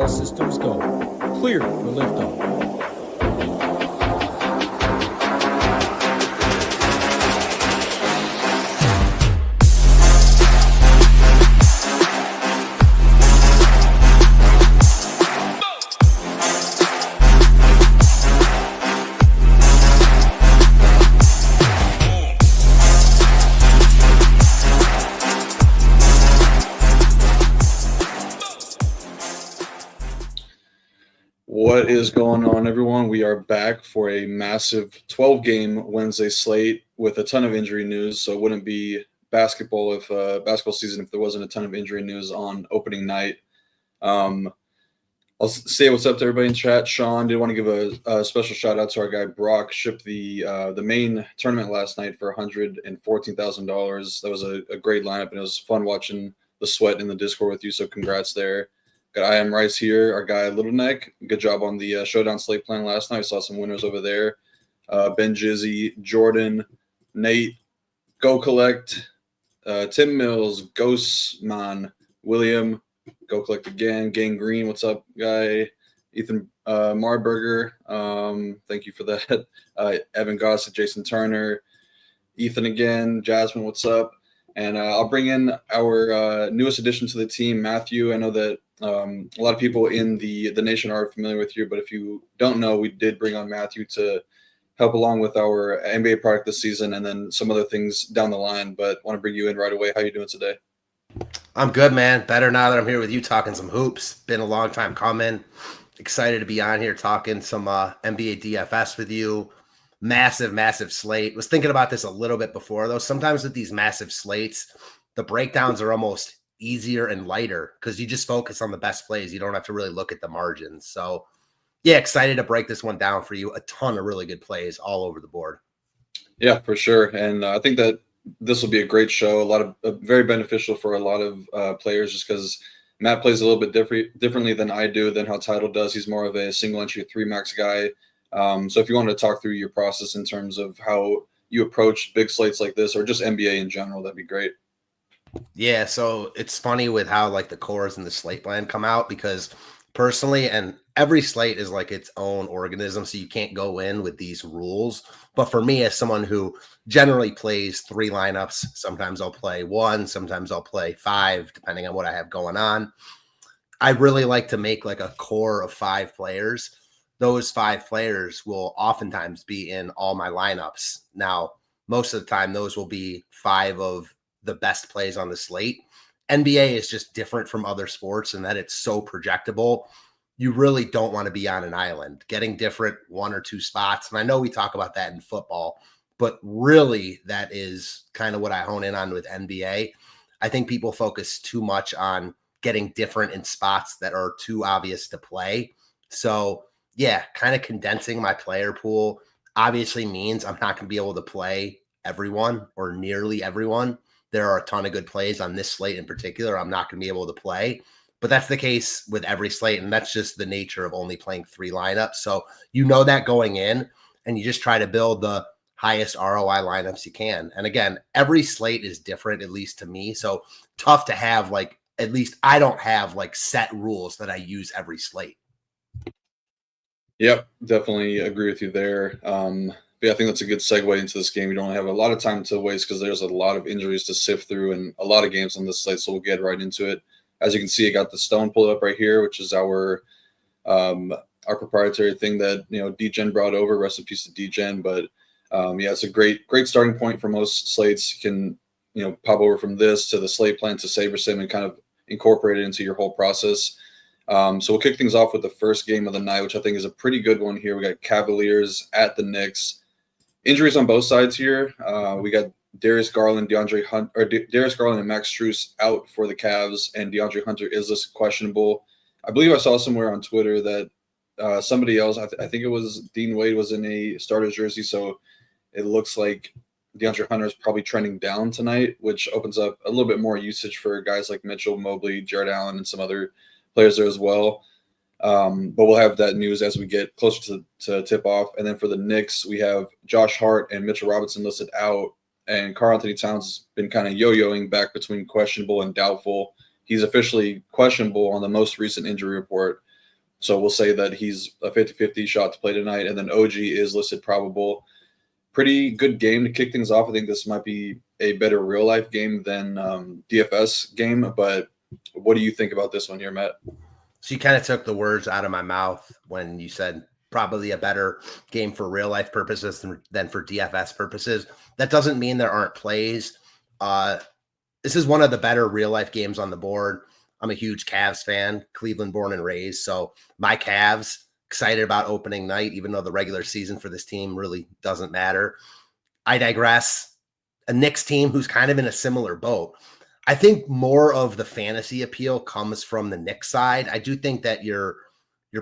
systems go. Clear for liftoff. What is going on, everyone? We are back for a massive 12-game Wednesday slate with a ton of injury news. So it wouldn't be basketball season if there wasn't a ton of injury news on opening night. I'll say what's up to everybody in chat. Sean, did want to give a special shout out to our guy Brock. Shipped the main tournament last night for $114,000. That was a great lineup, and it was fun watching the sweat in the Discord with you. So congrats there. Got I Am Rice here, our guy Little Neck. Good job on the Showdown slate plan last night. Saw some winners over there. Ben Jizzy, Jordan, Nate, Go Collect, Tim Mills, Ghostman, William, Go Collect again, Gang Green, what's up, guy? Ethan Marburger, thank you for that. Evan Gossett, Jason Turner, Ethan again, Jasmine, what's up? And I'll bring in our newest addition to the team, Matthew. I know that a lot of people in the nation are familiar with you, but if you don't know, we did bring on Matthew to help along with our NBA product this season and then some other things down the line, but want to bring you in right away. How you doing today? I'm good, man. Better now that I'm here with you talking some hoops. Been a long time coming. Excited to be on here talking some NBA DFS with you. Massive slate. Was thinking about this a little bit before, though. Sometimes with these massive slates, the breakdowns are almost easier and lighter because you just focus on the best plays. You don't have to really look at the margins. So, yeah, excited to break this one down for you. A ton of really good plays all over the board. Yeah, for sure. And I think that this will be a great show. A lot of very beneficial for a lot of players just because Matt plays a little bit differently than I do, than how Title does. He's more of a single entry 3-max guy. So if you wanted to talk through your process in terms of how you approach big slates like this or just NBA in general, that'd be great. Yeah, so it's funny with how like the cores and the slate plan come out because personally, and every slate is like its own organism, so you can't go in with these rules. But for me, as someone who generally plays 3 lineups, sometimes I'll play 1, sometimes I'll play 5, depending on what I have going on. I really like to make like a core of 5 players. Those 5 players will oftentimes be in all my lineups. Now, most of the time, those will be 5 of the best plays on the slate. NBA is just different from other sports in that it's so projectable. You really don't want to be on an island, getting different 1 or 2 spots. And I know we talk about that in football, but really that is kind of what I hone in on with NBA. I think people focus too much on getting different in spots that are too obvious to play. So yeah, kind of condensing my player pool obviously means I'm not going to be able to play everyone or nearly everyone. There are a ton of good plays on this slate in particular I'm not going to be able to play, but that's the case with every slate, and that's just the nature of only playing 3 lineups. So you know that going in, and you just try to build the highest ROI lineups you can. And again, every slate is different, at least to me, so tough to have like, at least I don't have like set rules that I use every slate. Yep, definitely agree with you there. Yeah, I think that's a good segue into this game. You don't have a lot of time to waste because there's a lot of injuries to sift through and a lot of games on this slate, so we'll get right into it. As you can see, I got the stone pulled up right here, which is our proprietary thing that DGen brought over. Rest in peace to DGen, but yeah, it's a great starting point for most slates. You can pop over from this to the slate plan to SaberSim and kind of incorporate it into your whole process. So we'll kick things off with the first game of the night, which I think is a pretty good one here. We got Cavaliers at the Knicks. Injuries on both sides here. We got Darius Garland, Darius Garland and Max Strus out for the Cavs, and DeAndre Hunter is listed questionable. I believe I saw somewhere on Twitter that somebody else, I think it was Dean Wade, was in a starter's jersey, so it looks like DeAndre Hunter is probably trending down tonight, which opens up a little bit more usage for guys like Mitchell, Mobley, Jared Allen, and some other players there as well. But we'll have that news as we get closer to tip-off. And then for the Knicks, we have Josh Hart and Mitchell Robinson listed out, and Karl-Anthony Towns has been kind of yo-yoing back between questionable and doubtful. He's officially questionable on the most recent injury report. So we'll say that he's a 50-50 shot to play tonight. And then OG is listed probable. Pretty good game to kick things off. I think this might be a better real life game than DFS game. But what do you think about this one here, Matt? So you kind of took the words out of my mouth when you said probably a better game for real life purposes than for DFS purposes. That doesn't mean there aren't plays. This is one of the better real life games on the board. I'm a huge Cavs fan, Cleveland born and raised. So my Cavs, excited about opening night, even though the regular season for this team really doesn't matter. I digress. A Knicks team who's kind of in a similar boat. I think more of the fantasy appeal comes from the Knicks side. I do think that your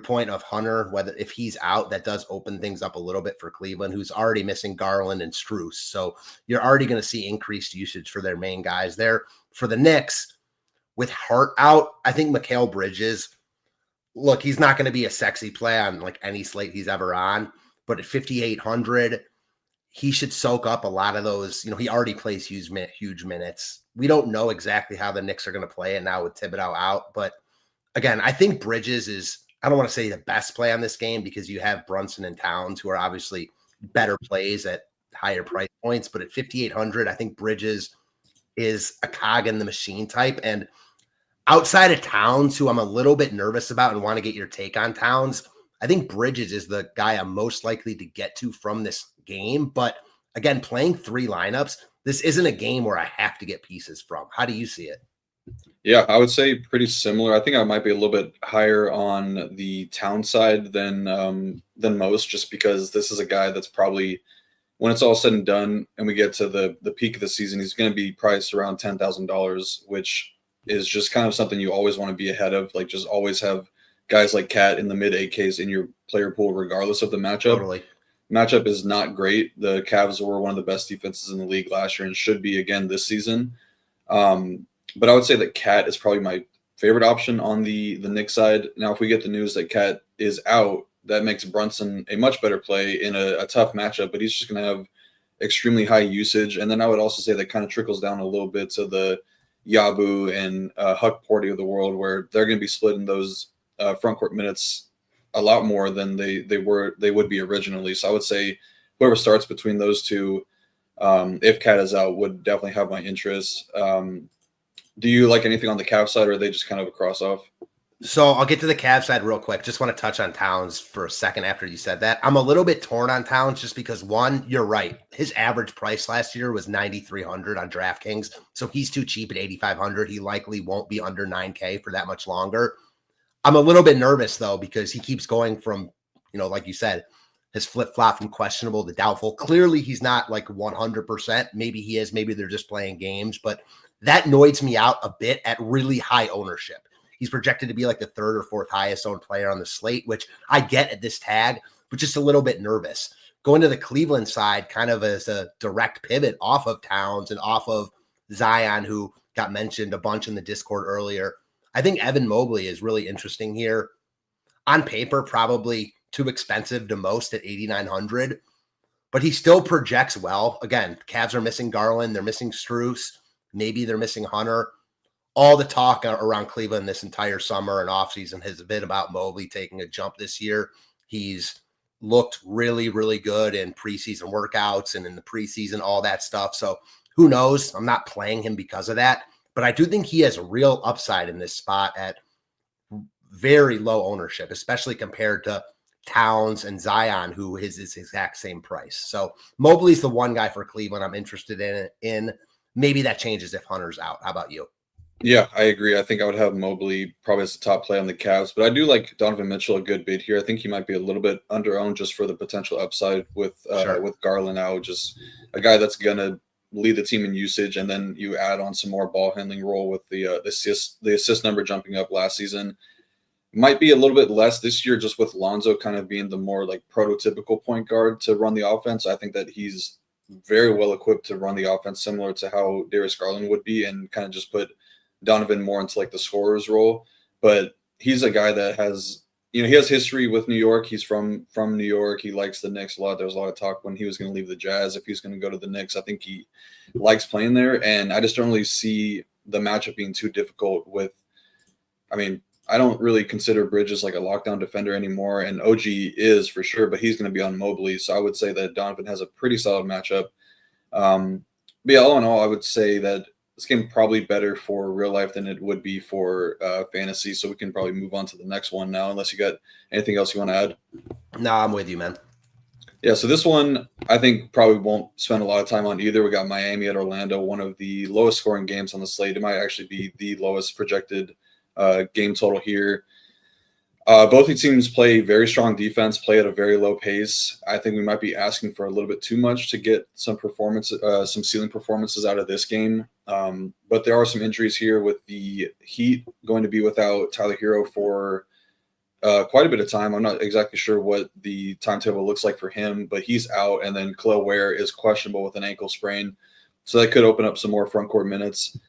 point of Hunter, whether if he's out, that does open things up a little bit for Cleveland, who's already missing Garland and Strus. So you're already going to see increased usage for their main guys there. For the Knicks, with Hart out, I think Mikal Bridges, look, he's not going to be a sexy play on like any slate he's ever on, but at 5,800, he should soak up a lot of those. You know, he already plays huge minutes. We don't know exactly how the Knicks are going to play it now with Thibodeau out. But again, I think Bridges is, I don't want to say the best play on this game because you have Brunson and Towns who are obviously better plays at higher price points. But at 5,800, I think Bridges is a cog in the machine type. And outside of Towns, who I'm a little bit nervous about and want to get your take on Towns, I think Bridges is the guy I'm most likely to get to from this game. But again, playing 3 lineups, this isn't a game where I have to get pieces from. How do you see it? Yeah, I would say pretty similar. I think I might be a little bit higher on the Town side than most, just because this is a guy that's probably, when it's all said and done and we get to the peak of the season, he's going to be priced around $10,000, which is just kind of something you always want to be ahead of. Like, just always have guys like Cat in the mid 8Ks in your player pool, regardless of the matchup. Totally. Matchup is not great. The Cavs were one of the best defenses in the league last year and should be again this season. But I would say that Cat is probably my favorite option on the Knicks side. Now, if we get the news that Cat is out, that makes Brunson a much better play in a tough matchup, but he's just going to have extremely high usage. And then I would also say that kind of trickles down a little bit to the Yabu and Huck Porty of the world, where they're going to be splitting those front court minutes a lot more than they would be originally. So I would say whoever starts between those two, if Cat is out, would definitely have my interest. Do you like anything on the Cavs side, or are they just kind of a cross off? So I'll get to the Cavs side real quick. Just want to touch on Towns for a second after you said that. I'm a little bit torn on Towns just because, one, you're right. His average price last year was $9,300 on DraftKings. So he's too cheap at $8,500. He likely won't be under $9K for that much longer. I'm a little bit nervous, though, because he keeps going from, you know, like you said, his flip-flop from questionable to doubtful. Clearly, he's not like 100%. Maybe he is. Maybe they're just playing games. But that noids me out a bit at really high ownership. He's projected to be like the 3rd or 4th highest owned player on the slate, which I get at this tag, but just a little bit nervous. Going to the Cleveland side kind of as a direct pivot off of Towns and off of Zion, who got mentioned a bunch in the Discord earlier. I think Evan Mobley is really interesting here. On paper, probably too expensive to most at $8,900, but he still projects well. Again, Cavs are missing Garland. They're missing Strus. Maybe they're missing Hunter. All the talk around Cleveland this entire summer and offseason has been about Mobley taking a jump this year. He's looked really, really good in preseason workouts and in the preseason, all that stuff. So who knows? I'm not playing him because of that, but I do think he has a real upside in this spot at very low ownership, especially compared to Towns and Zion, who is his exact same price. So Mobley's the one guy for Cleveland I'm interested in. Maybe that changes if Hunter's out. How about you? Yeah, I agree. I think I would have Mobley probably as the top play on the Cavs, but I do like Donovan Mitchell a good bit here. I think he might be a little bit under-owned just for the potential upside with Garland out, just a guy that's going to lead the team in usage, and then you add on some more ball handling role with the assist number jumping up last season. Might be a little bit less this year just with Lonzo kind of being the more like prototypical point guard to run the offense. I think that he's very well equipped to run the offense similar to how Darius Garland would be, and kind of just put Donovan more into like the scorer's role. But he's a guy that has, he has history with New York. He's from New York. He likes the Knicks a lot. There was a lot of talk when he was going to leave the Jazz if he's going to go to the Knicks. I think he likes playing there, and I just don't really see the matchup being too difficult with, I don't really consider Bridges like a lockdown defender anymore, and OG is for sure, but he's going to be on Mobley. So I would say that Donovan has a pretty solid matchup. But yeah, all in all, I would say that this game probably better for real life than it would be for fantasy. So we can probably move on to the next one now, unless you got anything else you want to add. No, I'm with you, man. Yeah, so this one I think probably won't spend a lot of time on either. We got Miami at Orlando, one of the lowest scoring games on the slate. It might actually be the lowest projected game total here. Both these teams play very strong defense, play at a very low pace. I think we might be asking for a little bit too much to get some some ceiling performances out of this game. But there are some injuries here with the Heat going to be without Tyler Hero for quite a bit of time. I'm not exactly sure what the timetable looks like for him, but he's out. And then Khalil Ware is questionable with an ankle sprain. So that could open up some more front court minutes.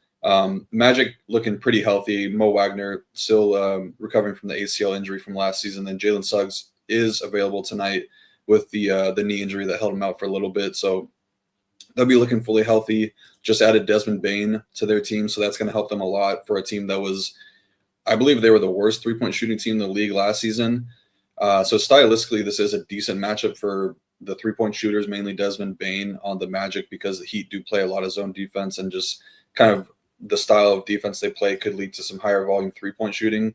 Magic looking pretty healthy. Mo Wagner still recovering from the ACL injury from last season. Then Jalen Suggs is available tonight with the knee injury that held him out for a little bit. So they'll be looking fully healthy. Just added Desmond Bane to their team, so that's going to help them a lot for a team that was, I believe they were the worst three-point shooting team in the league last season. So stylistically, this is a decent matchup for the three-point shooters, mainly Desmond Bane on the Magic, because the Heat do play a lot of zone defense, and just kind of the style of defense they play could lead to some higher volume three-point shooting.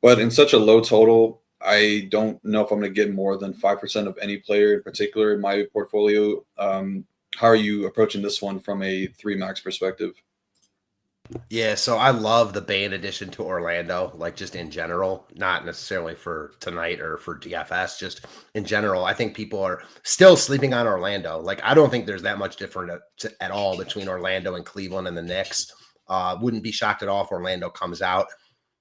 But in such a low total, I don't know if I'm going to get more than 5% of any player in particular in my portfolio. How are you approaching this one from a 3-max perspective? Yeah, so I love the Bane addition to Orlando, like just in general, not necessarily for tonight or for DFS, just in general. I think people are still sleeping on Orlando. Like, I don't think there's that much different at all between Orlando and Cleveland and the Knicks. Wouldn't be shocked at all if Orlando comes out.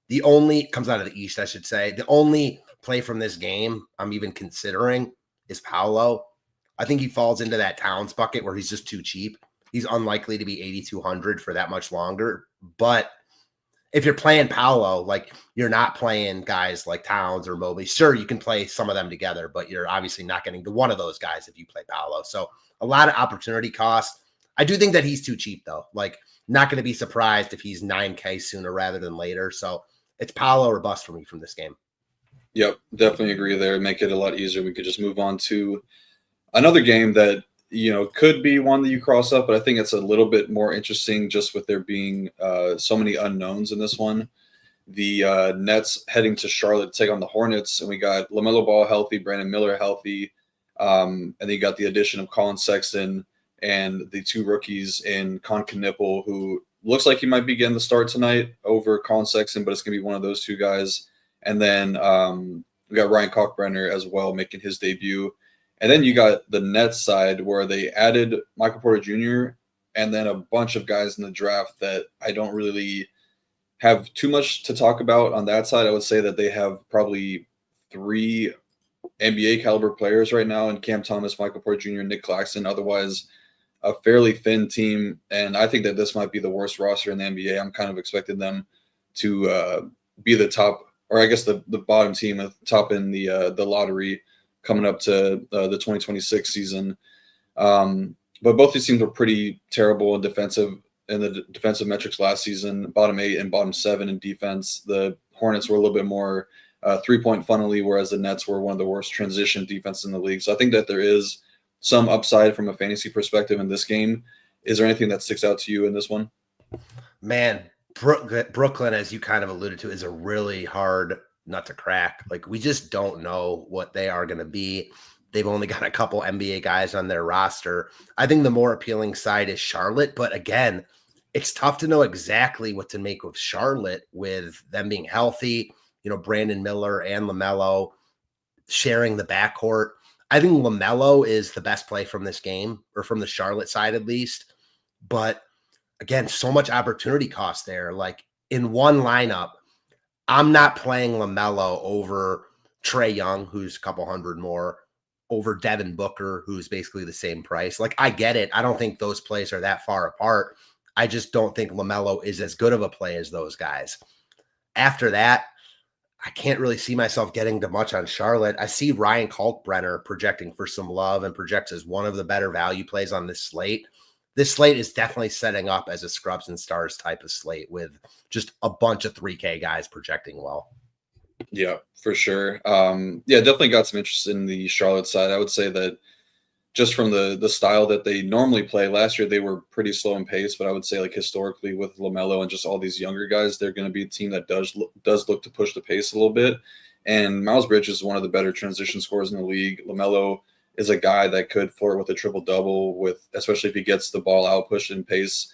Comes out of the East, I should say. The only play from this game I'm even considering is Paolo. I think he falls into that Towns bucket where he's just too cheap. He's unlikely to be 8,200 for that much longer. But if you're playing Paolo, like, you're not playing guys like Towns or Mobley. Sure, you can play some of them together, but you're obviously not getting to one of those guys if you play Paolo. So a lot of opportunity cost. I do think that he's too cheap, though. Like, not going to be surprised if he's 9K sooner rather than later. So it's Paolo or bust for me from this game. Yep, definitely agree there. Make it a lot easier. We could just move on to another game that, you know, could be one that you cross up, but I think it's a little bit more interesting just with there being so many unknowns in this one. The Nets heading to Charlotte to take on the Hornets, and we got LaMelo Ball healthy, Brandon Miller healthy, and then you got the addition of Colin Sexton and the two rookies in Con Knipple, who looks like he might be getting the start tonight over Colin Sexton, but it's going to be one of those two guys. And then we got Ryan Kalkbrenner as well making his debut. And then you got the Nets side where they added Michael Porter Jr. and then a bunch of guys in the draft that I don't really have too much to talk about on that side. I would say that they have probably 3 NBA caliber players right now in Cam Thomas, Michael Porter Jr., Nick Claxton. Otherwise, a fairly thin team. And I think that this might be the worst roster in the NBA. I'm kind of expecting them to be the top, or I guess the bottom team at the top in the lottery coming up to the 2026 season. But both these teams were pretty terrible in the defensive metrics last season, bottom 8 and bottom 7 in defense. The Hornets were a little bit more 3-point funnily, whereas the Nets were one of the worst transition defenses in the league. So I think that there is some upside from a fantasy perspective in this game. Is there anything that sticks out to you in this one? Man, Brooklyn, as you kind of alluded to, is a really hard nut to crack. Like, we just don't know what they are going to be. They've only got a couple NBA guys on their roster. I think the more appealing side is Charlotte, but again, it's tough to know exactly what to make of Charlotte with them being healthy, you know, Brandon Miller and LaMelo sharing the backcourt. I think LaMelo is the best play from this game, or from the Charlotte side at least. But again, so much opportunity cost there. Like, in one lineup, I'm not playing LaMelo over Trae Young, who's a couple hundred more, over Devin Booker, who's basically the same price. Like, I get it. I don't think those plays are that far apart. I just don't think LaMelo is as good of a play as those guys. After that, I can't really see myself getting to much on Charlotte. I see Ryan Kalkbrenner projecting for some love and projects as one of the better value plays on this slate. this slate is definitely setting up as a scrubs and stars type of slate with just a bunch of 3K guys projecting well. Yeah, for sure. Yeah, definitely got some interest in the Charlotte side. I would say that just from the style that they normally play, last year they were pretty slow in pace, but I would say like historically with LaMelo and just all these younger guys, they're going to be a team that does look to push the pace a little bit. And Miles Bridges is one of the better transition scorers in the league. LaMelo is a guy that could flirt with a triple-double, especially if he gets the ball out, pushed in pace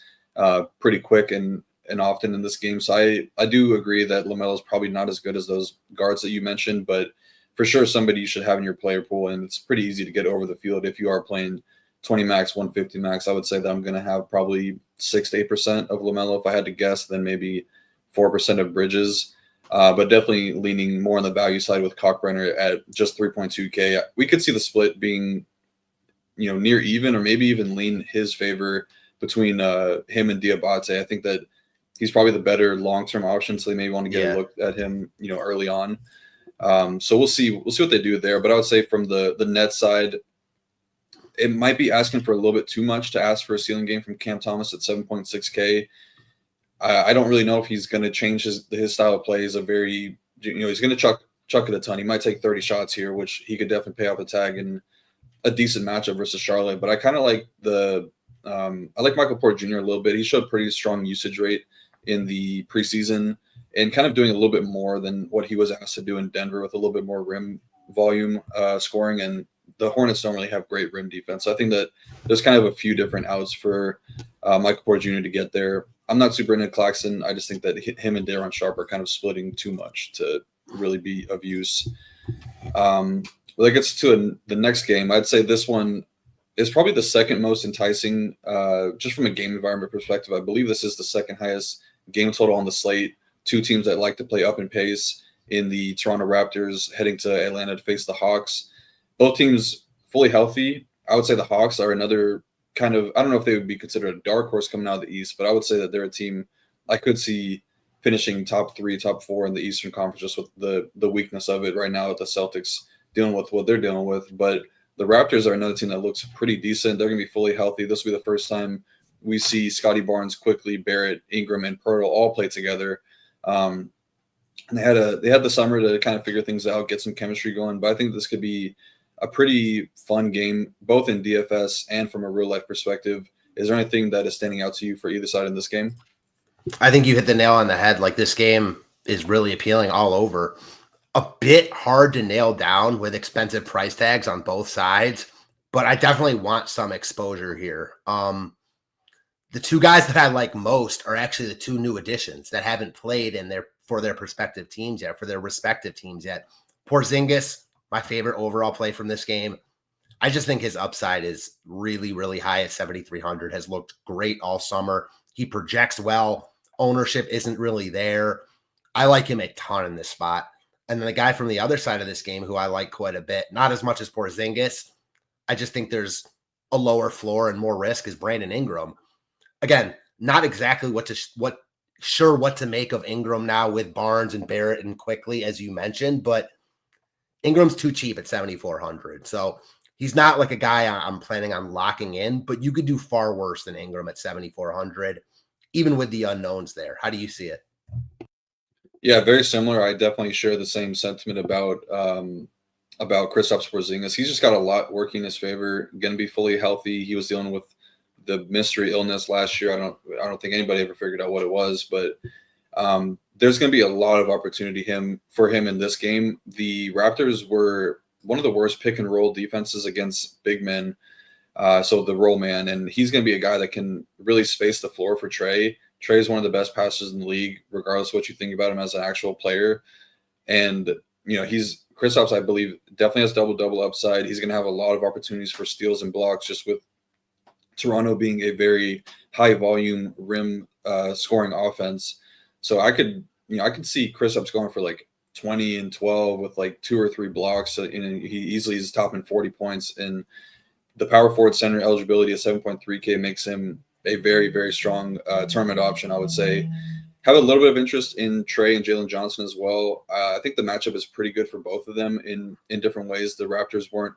pretty quick and often in this game. So I do agree that LaMelo is probably not as good as those guards that you mentioned, but for sure somebody you should have in your player pool, and it's pretty easy to get over the field if you are playing 20 max, 150 max. I would say that I'm going to have probably 6 to 8% of LaMelo if I had to guess, then maybe 4% of Bridges. But definitely leaning more on the value side with Kalkbrenner at just 3.2K. We could see the split being, near even or maybe even lean his favor between him and Diabate. I think that he's probably the better long-term option, so they may want to get a look at him, early on. So we'll see what they do there. But I would say from the net side, it might be asking for a little bit too much to ask for a ceiling game from Cam Thomas at 7.6K. I don't really know if he's going to change his style of play. He's he's going to chuck it a ton. He might take 30 shots here, which he could definitely pay off the tag in a decent matchup versus Charlotte. But I kind of like I like Michael Porter Jr. a little bit. He showed pretty strong usage rate in the preseason and kind of doing a little bit more than what he was asked to do in Denver with a little bit more rim volume scoring. And the Hornets don't really have great rim defense. So I think that there's kind of a few different outs for Michael Porter Jr. to get there. I'm not super into Claxton. I just think that him and Daron Sharp are kind of splitting too much to really be of use. That gets to the next game. I'd say this one is probably the second most enticing just from a game environment perspective. I believe this is the second highest game total on the slate. Two teams that like to play up in pace in the Toronto Raptors heading to Atlanta to face the Hawks. Both teams fully healthy. I would say the Hawks are another kind of, I don't know if they would be considered a dark horse coming out of the East, but I would say that they're a team I could see finishing top 3, top 4 in the Eastern Conference just with the weakness of it right now with the Celtics dealing with what they're dealing with. But the Raptors are another team that looks pretty decent. They're going to be fully healthy. This will be the first time we see Scotty Barnes, Quickly, Barrett, Ingram, and Pirtle all play together. And they had the summer to kind of figure things out, get some chemistry going. But I think this could be a pretty fun game, both in DFS and from a real life perspective. Is there anything that is standing out to you for either side in this game? I think you hit the nail on the head. Like, this game is really appealing all over. A bit hard to nail down with expensive price tags on both sides, but I definitely want some exposure here. The two guys that I like most are actually the two new additions that haven't played for their respective teams yet. Porzingis, my favorite overall play from this game. I just think his upside is really, really high at 7,300. Has looked great all summer. He projects well. Ownership isn't really there. I like him a ton in this spot. And then the guy from the other side of this game who I like quite a bit, not as much as Porzingis, I just think there's a lower floor and more risk, is Brandon Ingram. Again, not exactly what to make of Ingram now with Barnes and Barrett and Quickly, as you mentioned, but Ingram's too cheap at 7,400. So he's not like a guy I'm planning on locking in, but you could do far worse than Ingram at 7,400, even with the unknowns there. How do you see it? Yeah, very similar. I definitely share the same sentiment about Kristaps Porzingis. He's just got a lot working in his favor. Going to be fully healthy. He was dealing with the mystery illness last year. I don't think anybody ever figured out what it was, but there's going to be a lot of opportunity for him in this game. The Raptors were one of the worst pick and roll defenses against big men. So the roll man, and he's going to be a guy that can really space the floor for Trey. Trey is one of the best passers in the league, regardless of what you think about him as an actual player. And, Kristaps, I believe, definitely has double-double upside. He's going to have a lot of opportunities for steals and blocks, just with Toronto being a very high-volume rim scoring offense. So I could see Kristaps going for like 20 and 12 with like 2 or 3 blocks. He easily is topping 40 points. And the power forward center eligibility at 7.3K makes him a very, very strong tournament option, I would say. Have a little bit of interest in Trey and Jalen Johnson as well. I think the matchup is pretty good for both of them in different ways. The Raptors weren't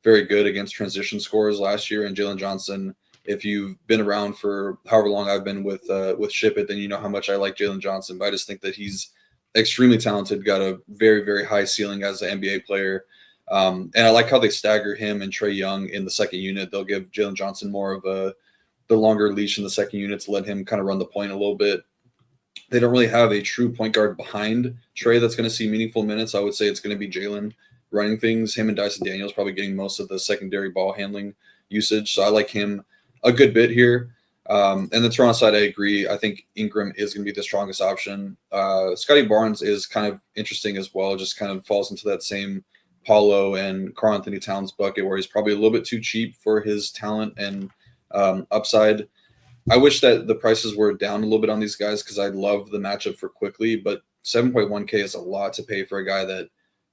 very good against transition scorers last year, and Jalen Johnson if you've been around for however long I've been with SHIPIT, then you know how much I like Jalen Johnson. But I just think that he's extremely talented, got a very, very high ceiling as an NBA player. And I like how they stagger him and Trae Young in the second unit. They'll give Jalen Johnson more of the longer leash in the second unit to let him kind of run the point a little bit. They don't really have a true point guard behind Trae that's going to see meaningful minutes. I would say it's going to be Jalen running things. Him and Dyson Daniels probably getting most of the secondary ball handling usage. So I like him a good bit here. And the Toronto side, I agree. I think Ingram is going to be the strongest option. Scotty Barnes is kind of interesting as well. Just kind of falls into that same Paulo and Karl Anthony Towns bucket where he's probably a little bit too cheap for his talent and upside. I wish that the prices were down a little bit on these guys because I love the matchup for quickly, but 7.1K is a lot to pay for a guy that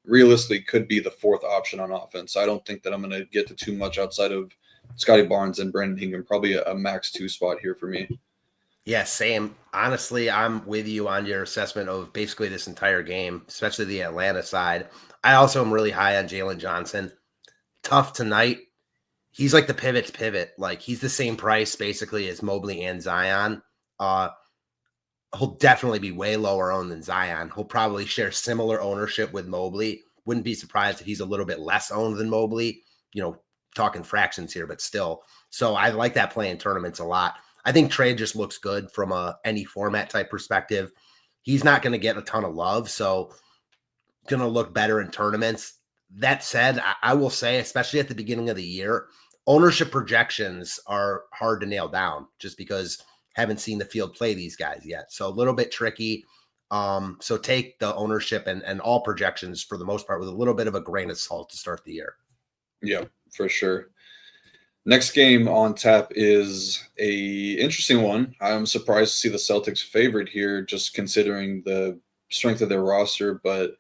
realistically could be the fourth option on offense. I don't think that I'm going to get to too much outside of Scotty Barnes and Brandon Ingram, probably a max 2 spot here for me. Yeah, same. Honestly, I'm with you on your assessment of basically this entire game, especially the Atlanta side. I also am really high on Jalen Johnson. Tough tonight. He's like the pivot's pivot. Like he's the same price basically as Mobley and Zion. He'll definitely be way lower owned than Zion. He'll probably share similar ownership with Mobley. Wouldn't be surprised if he's a little bit less owned than Mobley, talking fractions here, but still. So I like that play in tournaments a lot. I think Trae just looks good from any format type perspective. He's not going to get a ton of love, so going to look better in tournaments. That said, I will say, especially at the beginning of the year, ownership projections are hard to nail down just because haven't seen the field play these guys yet. So a little bit tricky. So take the ownership and all projections for the most part with a little bit of a grain of salt to start the year. Yeah, for sure. Next game on tap is a interesting one. I'm surprised to see the Celtics favored here, just considering the strength of their roster. But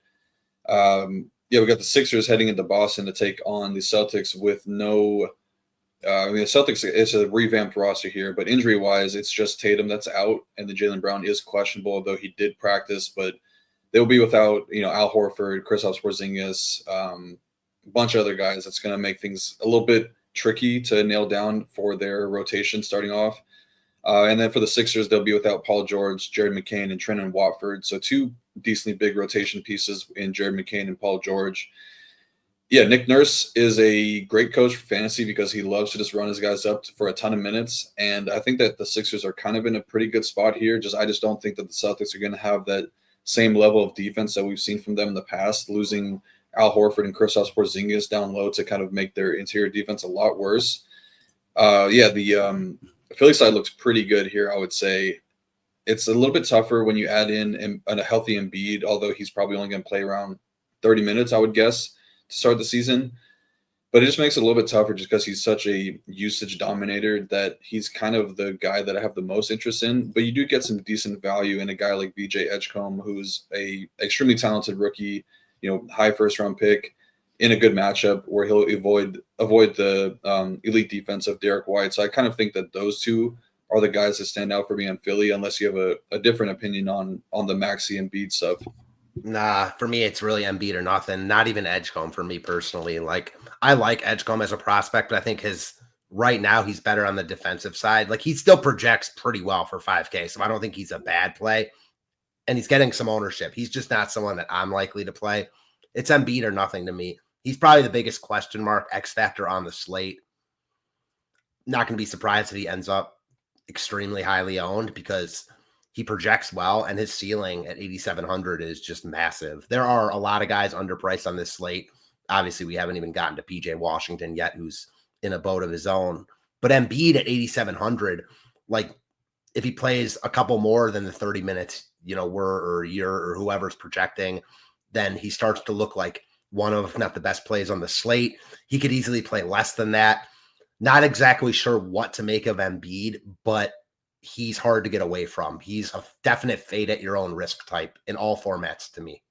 we got the Sixers heading into Boston to take on the Celtics with no. The Celtics, it's a revamped roster here, but injury-wise, it's just Tatum that's out, and the Jaylen Brown is questionable, although he did practice. But they'll be without, Al Horford, Kristaps Porzingis, a bunch of other guys. That's going to make things a little bit tricky to nail down for their rotation starting off. And then for the Sixers, they'll be without Paul George, Jared McCain, and Trendon Watford. So 2 decently big rotation pieces in Jared McCain and Paul George. Yeah, Nick Nurse is a great coach for fantasy because he loves to just run his guys up for a ton of minutes. And I think that the Sixers are kind of in a pretty good spot here. I just don't think that the Celtics are going to have that same level of defense that we've seen from them in the past, losing Al Horford and Kristaps Porzingis down low to kind of make their interior defense a lot worse. The Philly side looks pretty good here, I would say. It's a little bit tougher when you add in a healthy Embiid, although he's probably only going to play around 30 minutes, I would guess, to start the season. But it just makes it a little bit tougher just because he's such a usage dominator that he's kind of the guy that I have the most interest in. But you do get some decent value in a guy like VJ Edgecombe, who's a extremely talented rookie, high first-round pick in a good matchup where he'll avoid the elite defense of Derek White. So I kind of think that those two are the guys that stand out for me on Philly, unless you have a different opinion on the Maxey and Embiid stuff. Nah, for me, it's really Embiid or nothing. Not even Edgecombe for me personally. Like, I like Edgecombe as a prospect, but I think right now he's better on the defensive side. Like, he still projects pretty well for 5K, so I don't think he's a bad play. And he's getting some ownership. He's just not someone that I'm likely to play. It's Embiid or nothing to me. He's probably the biggest question mark, X factor on the slate. Not going to be surprised if he ends up extremely highly owned because he projects well, and his ceiling at 8,700 is just massive. There are a lot of guys underpriced on this slate. Obviously, we haven't even gotten to PJ Washington yet, who's in a boat of his own. But Embiid at 8,700, like if he plays a couple more than the 30 minutes, or whoever's projecting, then he starts to look like one of, if not the best plays on the slate. He could easily play less than that. Not exactly sure what to make of Embiid, but he's hard to get away from. He's a definite fade at your own risk type in all formats to me.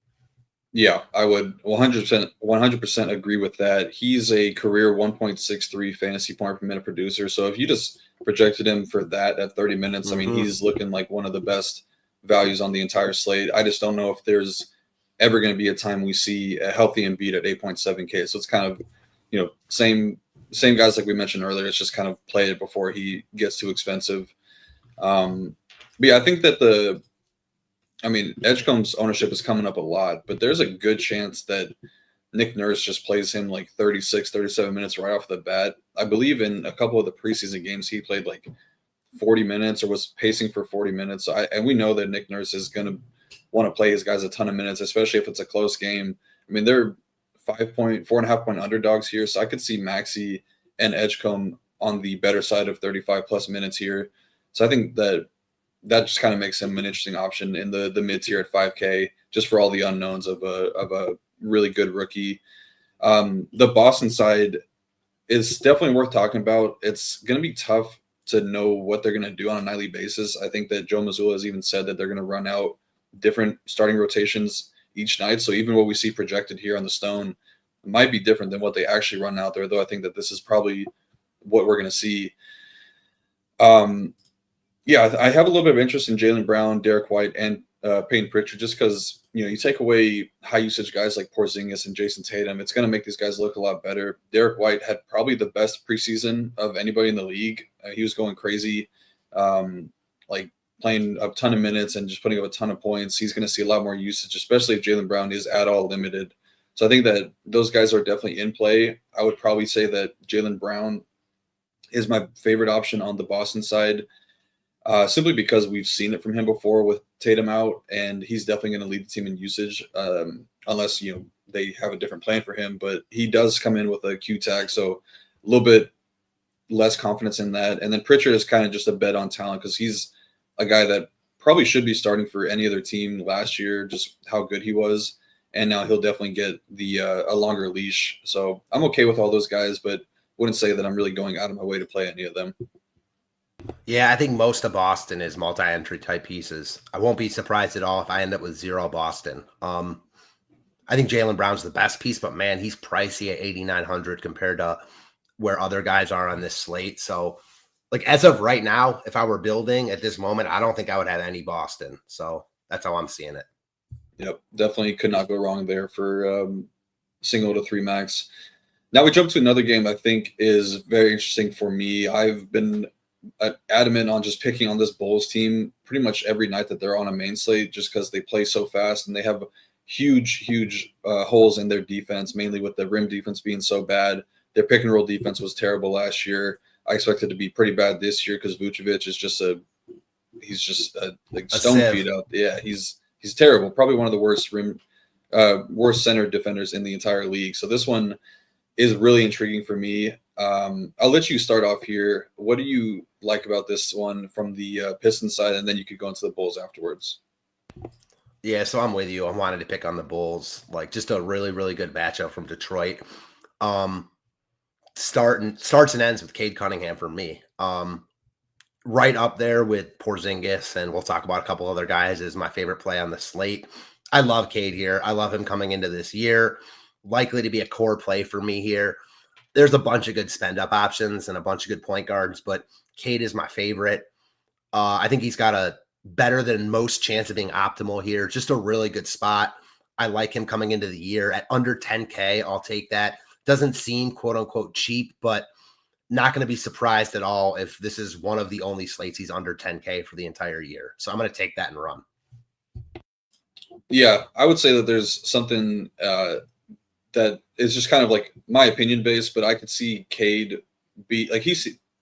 Yeah, I would 100% agree with that. He's a career 1.63 fantasy point per minute producer. So if you just projected him for that at 30 minutes, I mean, he's looking like one of the best values on the entire slate. I just don't know if there's ever going to be a time we see a healthy Embiid at 8.7K. So it's kind of, same same guys like we mentioned earlier. It's just kind of play it before he gets too expensive. But yeah, I think that Edgecombe's ownership is coming up a lot, but there's a good chance that Nick Nurse just plays him like 36, 37 minutes right off the bat. I believe in a couple of the preseason games, he played like 40 minutes or was pacing for 40 minutes. And we know that Nick Nurse is going to want to play his guys a ton of minutes, especially if it's a close game. I mean, they're 4.5 point underdogs here. So I could see Maxey and Edgecombe on the better side of 35 plus minutes here. So I think that just kind of makes him an interesting option in the mid tier at 5K, just for all the unknowns of a really good rookie. The Boston side is definitely worth talking about. It's going to be tough to know what they're going to do on a nightly basis. I think that Joe Mazzulla has even said that they're going to run out different starting rotations each night. So even what we see projected here on the Stone might be different than what they actually run out there, though I think that this is probably what we're going to see. Yeah, I have a little bit of interest in Jaylen Brown, Derek White, and Peyton Pritchard, just because, you take away high usage guys like Porzingis and Jason Tatum, it's going to make these guys look a lot better. Derek White had probably the best preseason of anybody in the league. He was going crazy, like playing a ton of minutes and just putting up a ton of points. He's going to see a lot more usage, especially if Jaylen Brown is at all limited. So I think that those guys are definitely in play. I would probably say that Jaylen Brown is my favorite option on the Boston side. Simply because we've seen it from him before with Tatum out, and he's definitely going to lead the team in usage, unless they have a different plan for him. But he does come in with a Q tag, so a little bit less confidence in that. And then Pritchard is kind of just a bet on talent because he's a guy that probably should be starting for any other team last year, just how good he was. And now he'll definitely get the a longer leash. So I'm okay with all those guys, but wouldn't say that I'm really going out of my way to play any of them. Yeah, I think most of Boston is multi-entry type pieces. I won't be surprised at all if I end up with 0 Boston. I think Jaylen Brown's the best piece, but man, he's pricey at 8,900 compared to where other guys are on this slate. So, like as of right now, if I were building at this moment, I don't think I would have any Boston. So that's how I'm seeing it. Yep, definitely could not go wrong there for single to 3 max. Now we jump to another game I think is very interesting for me. I've been adamant on just picking on this Bulls team pretty much every night that they're on a main slate, just because they play so fast and they have huge holes in their defense, mainly with the rim defense being so bad. Their pick and roll defense was terrible last year. I expect it to be pretty bad this year because Vucevic is just a stone feed out. Yeah, he's terrible. Probably one of the worst center defenders in the entire league. So this one is really intriguing for me. I'll let you start off here. What do you like about this one from the Pistons side, and then you could go into the Bulls afterwards? Yeah, so I'm with you. I wanted to pick on the Bulls, like just a really, really good matchup from Detroit. Starts and ends with Cade Cunningham for me. Right up there with Porzingis, and we'll talk about a couple other guys, is my favorite play on the slate. I love Cade here. I love him coming into this year. Likely to be a core play for me here. There's a bunch of good spend up options and a bunch of good point guards, but Cade is my favorite. I think he's got a better than most chance of being optimal here. Just a really good spot. I like him coming into the year at under 10K. I'll take that. Doesn't seem quote unquote cheap, but not going to be surprised at all if this is one of the only slates he's under 10K for the entire year. So I'm going to take that and run. Yeah, I would say that there's something that is just kind of like my opinion based, but I could see Cade be like, he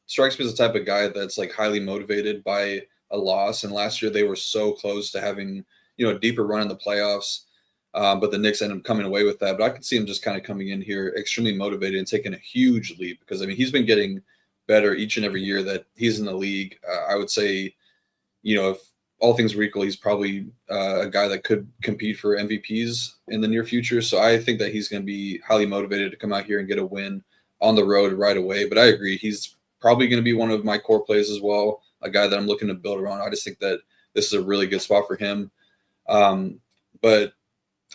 strikes me as the type of guy that's like highly motivated by a loss. And last year they were so close to having, a deeper run in the playoffs. But the Knicks ended up coming away with that. But I could see him just kind of coming in here extremely motivated and taking a huge leap because, he's been getting better each and every year that he's in the league. I would say, if all things were equal, he's probably a guy that could compete for MVPs in the near future. So I think that he's going to be highly motivated to come out here and get a win on the road right away. But I agree, he's probably going to be one of my core plays as well, a guy that I'm looking to build around. I just think that this is a really good spot for him. But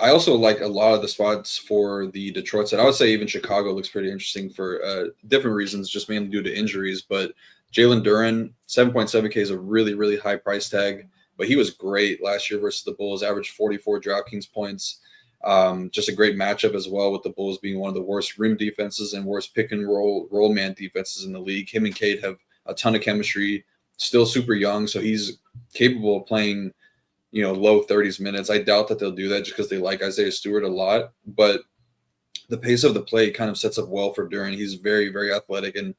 I also like a lot of the spots for the Detroit side. I would say even Chicago looks pretty interesting for different reasons, just mainly due to injuries. But Jalen Duren, 7.7K is a really, really high price tag, but he was great last year versus the Bulls, averaged 44 DraftKings points. Just a great matchup as well, with the Bulls being one of the worst rim defenses and worst pick and roll man defenses in the league. Him and Cade have a ton of chemistry, still super young, so he's capable of playing, low 30s minutes. I doubt that they'll do that just because they like Isaiah Stewart a lot, but the pace of the play kind of sets up well for Duren. He's very, very athletic and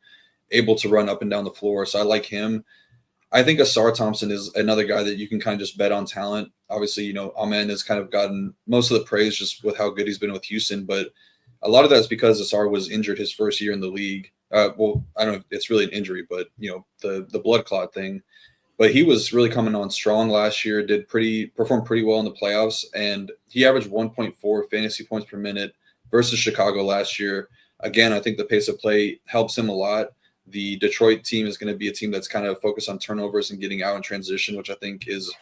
able to run up and down the floor, so I like him. I think Asar Thompson is another guy that you can kind of just bet on talent. Obviously, Amen has kind of gotten most of the praise just with how good he's been with Houston, but a lot of that is because Asar was injured his first year in the league. Well, I don't know if it's really an injury, but the blood clot thing. But he was really coming on strong last year, performed pretty well in the playoffs, and he averaged 1.4 fantasy points per minute versus Chicago last year. Again, I think the pace of play helps him a lot. The Detroit team is going to be a team that's kind of focused on turnovers and getting out in transition, which I think is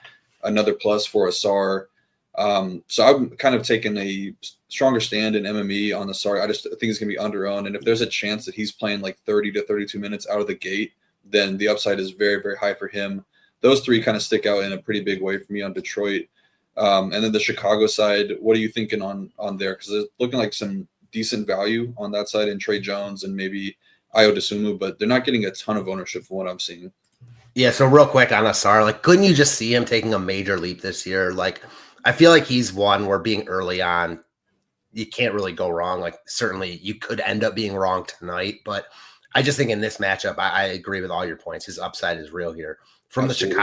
another plus for Asar. So I'm kind of taking a stronger stand in MME on Asar. I just think it's going to be under-owned. And if there's a chance that he's playing like 30 to 32 minutes out of the gate, then the upside is very, very high for him. Those three kind of stick out in a pretty big way for me on Detroit. And then the Chicago side, what are you thinking on there? Because it's looking like some decent value on that side in Trey Jones and maybe Ayo Dosunmu, but they're not getting a ton of ownership from what I'm seeing. Yeah, so real quick on Asar, couldn't you just see him taking a major leap this year? I feel like he's one where being early on, you can't really go wrong. Certainly you could end up being wrong tonight, but I just think in this matchup, I agree with all your points. His upside is real here. From Absolutely. the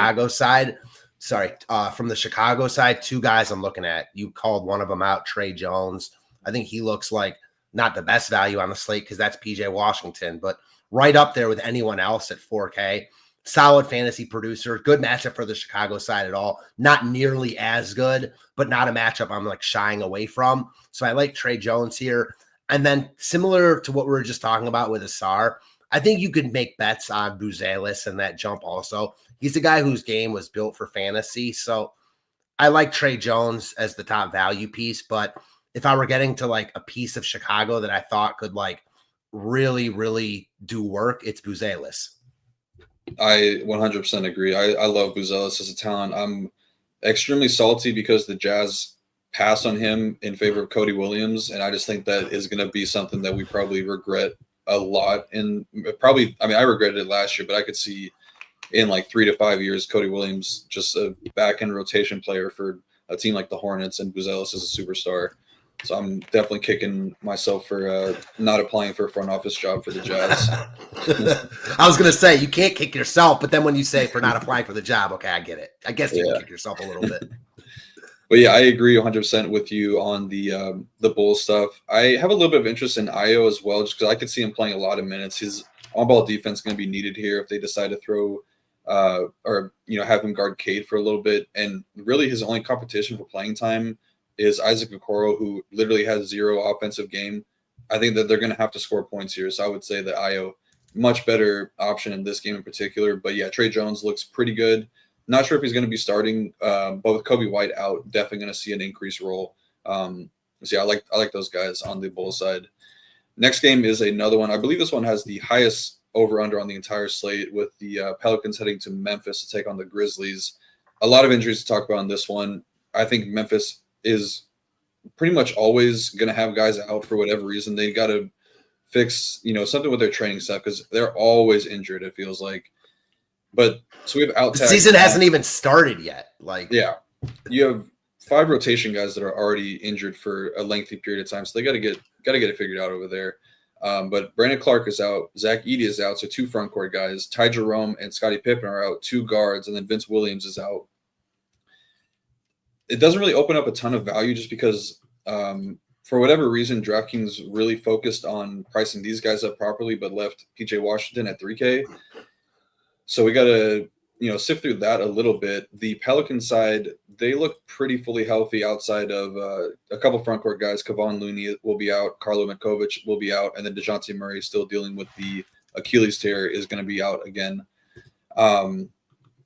Chicago side, two guys I'm looking at. You called one of them out, Trey Jones. I think he looks like not the best value on the slate because that's PJ Washington, but right up there with anyone else at 4K. Solid fantasy producer, good matchup for the Chicago side at all. Not nearly as good, but not a matchup I'm shying away from. So I like Trey Jones here. And then similar to what we were just talking about with Asar, I think you could make bets on Buzelis and that jump also. He's a guy whose game was built for fantasy. So I like Trey Jones as the top value piece, but if I were getting to a piece of Chicago that I thought could really, really do work, it's Buzelis. I 100% agree. I love Buzelis as a talent. I'm extremely salty because the Jazz passed on him in favor of Cody Williams, and I just think that is going to be something that we probably regret a lot. And I regretted it last year, but I could see in 3 to 5 years, Cody Williams just a back-end rotation player for a team like the Hornets, and Buzelis is a superstar. So I'm definitely kicking myself for not applying for a front office job for the Jazz. I was going to say, you can't kick yourself, but then when you say for not applying for the job, okay, I get it. I guess you can kick yourself a little bit. But yeah, I agree 100% with you on the Bulls stuff. I have a little bit of interest in Ayo as well, just because I could see him playing a lot of minutes. His on-ball defense is going to be needed here if they decide to throw have him guard Cade for a little bit. And really his only competition for playing time is Isaac Okoro, who literally has zero offensive game. I think that they're going to have to score points here. So I would say that Ayo, much better option in this game in particular. But yeah, Trey Jones looks pretty good. Not sure if he's going to be starting, but with Kobe White out, definitely going to see an increased role. So yeah, I like those guys on the Bulls side. Next game is another one. I believe this one has the highest over-under on the entire slate, with the Pelicans heading to Memphis to take on the Grizzlies. A lot of injuries to talk about in this one. I think Memphis is pretty much always going to have guys out for whatever reason. They got to fix, something with their training stuff because they're always injured, it feels like. But so we have out. The season hasn't even started yet. Yeah, you have 5 rotation guys that are already injured for a lengthy period of time, so they got to get it figured out over there. But Brandon Clark is out, Zach Edey is out, so 2 front court guys. Ty Jerome and Scottie Pippen are out, 2 guards, and then Vince Williams is out. It doesn't really open up a ton of value just because for whatever reason, DraftKings really focused on pricing these guys up properly, but left PJ Washington at 3K. So we got to, sift through that a little bit. The Pelican side, they look pretty fully healthy outside of a couple front court guys. Kevon Looney will be out. Carlo Menkovic will be out. And then DeJounte Murray, still dealing with the Achilles tear, is going to be out again.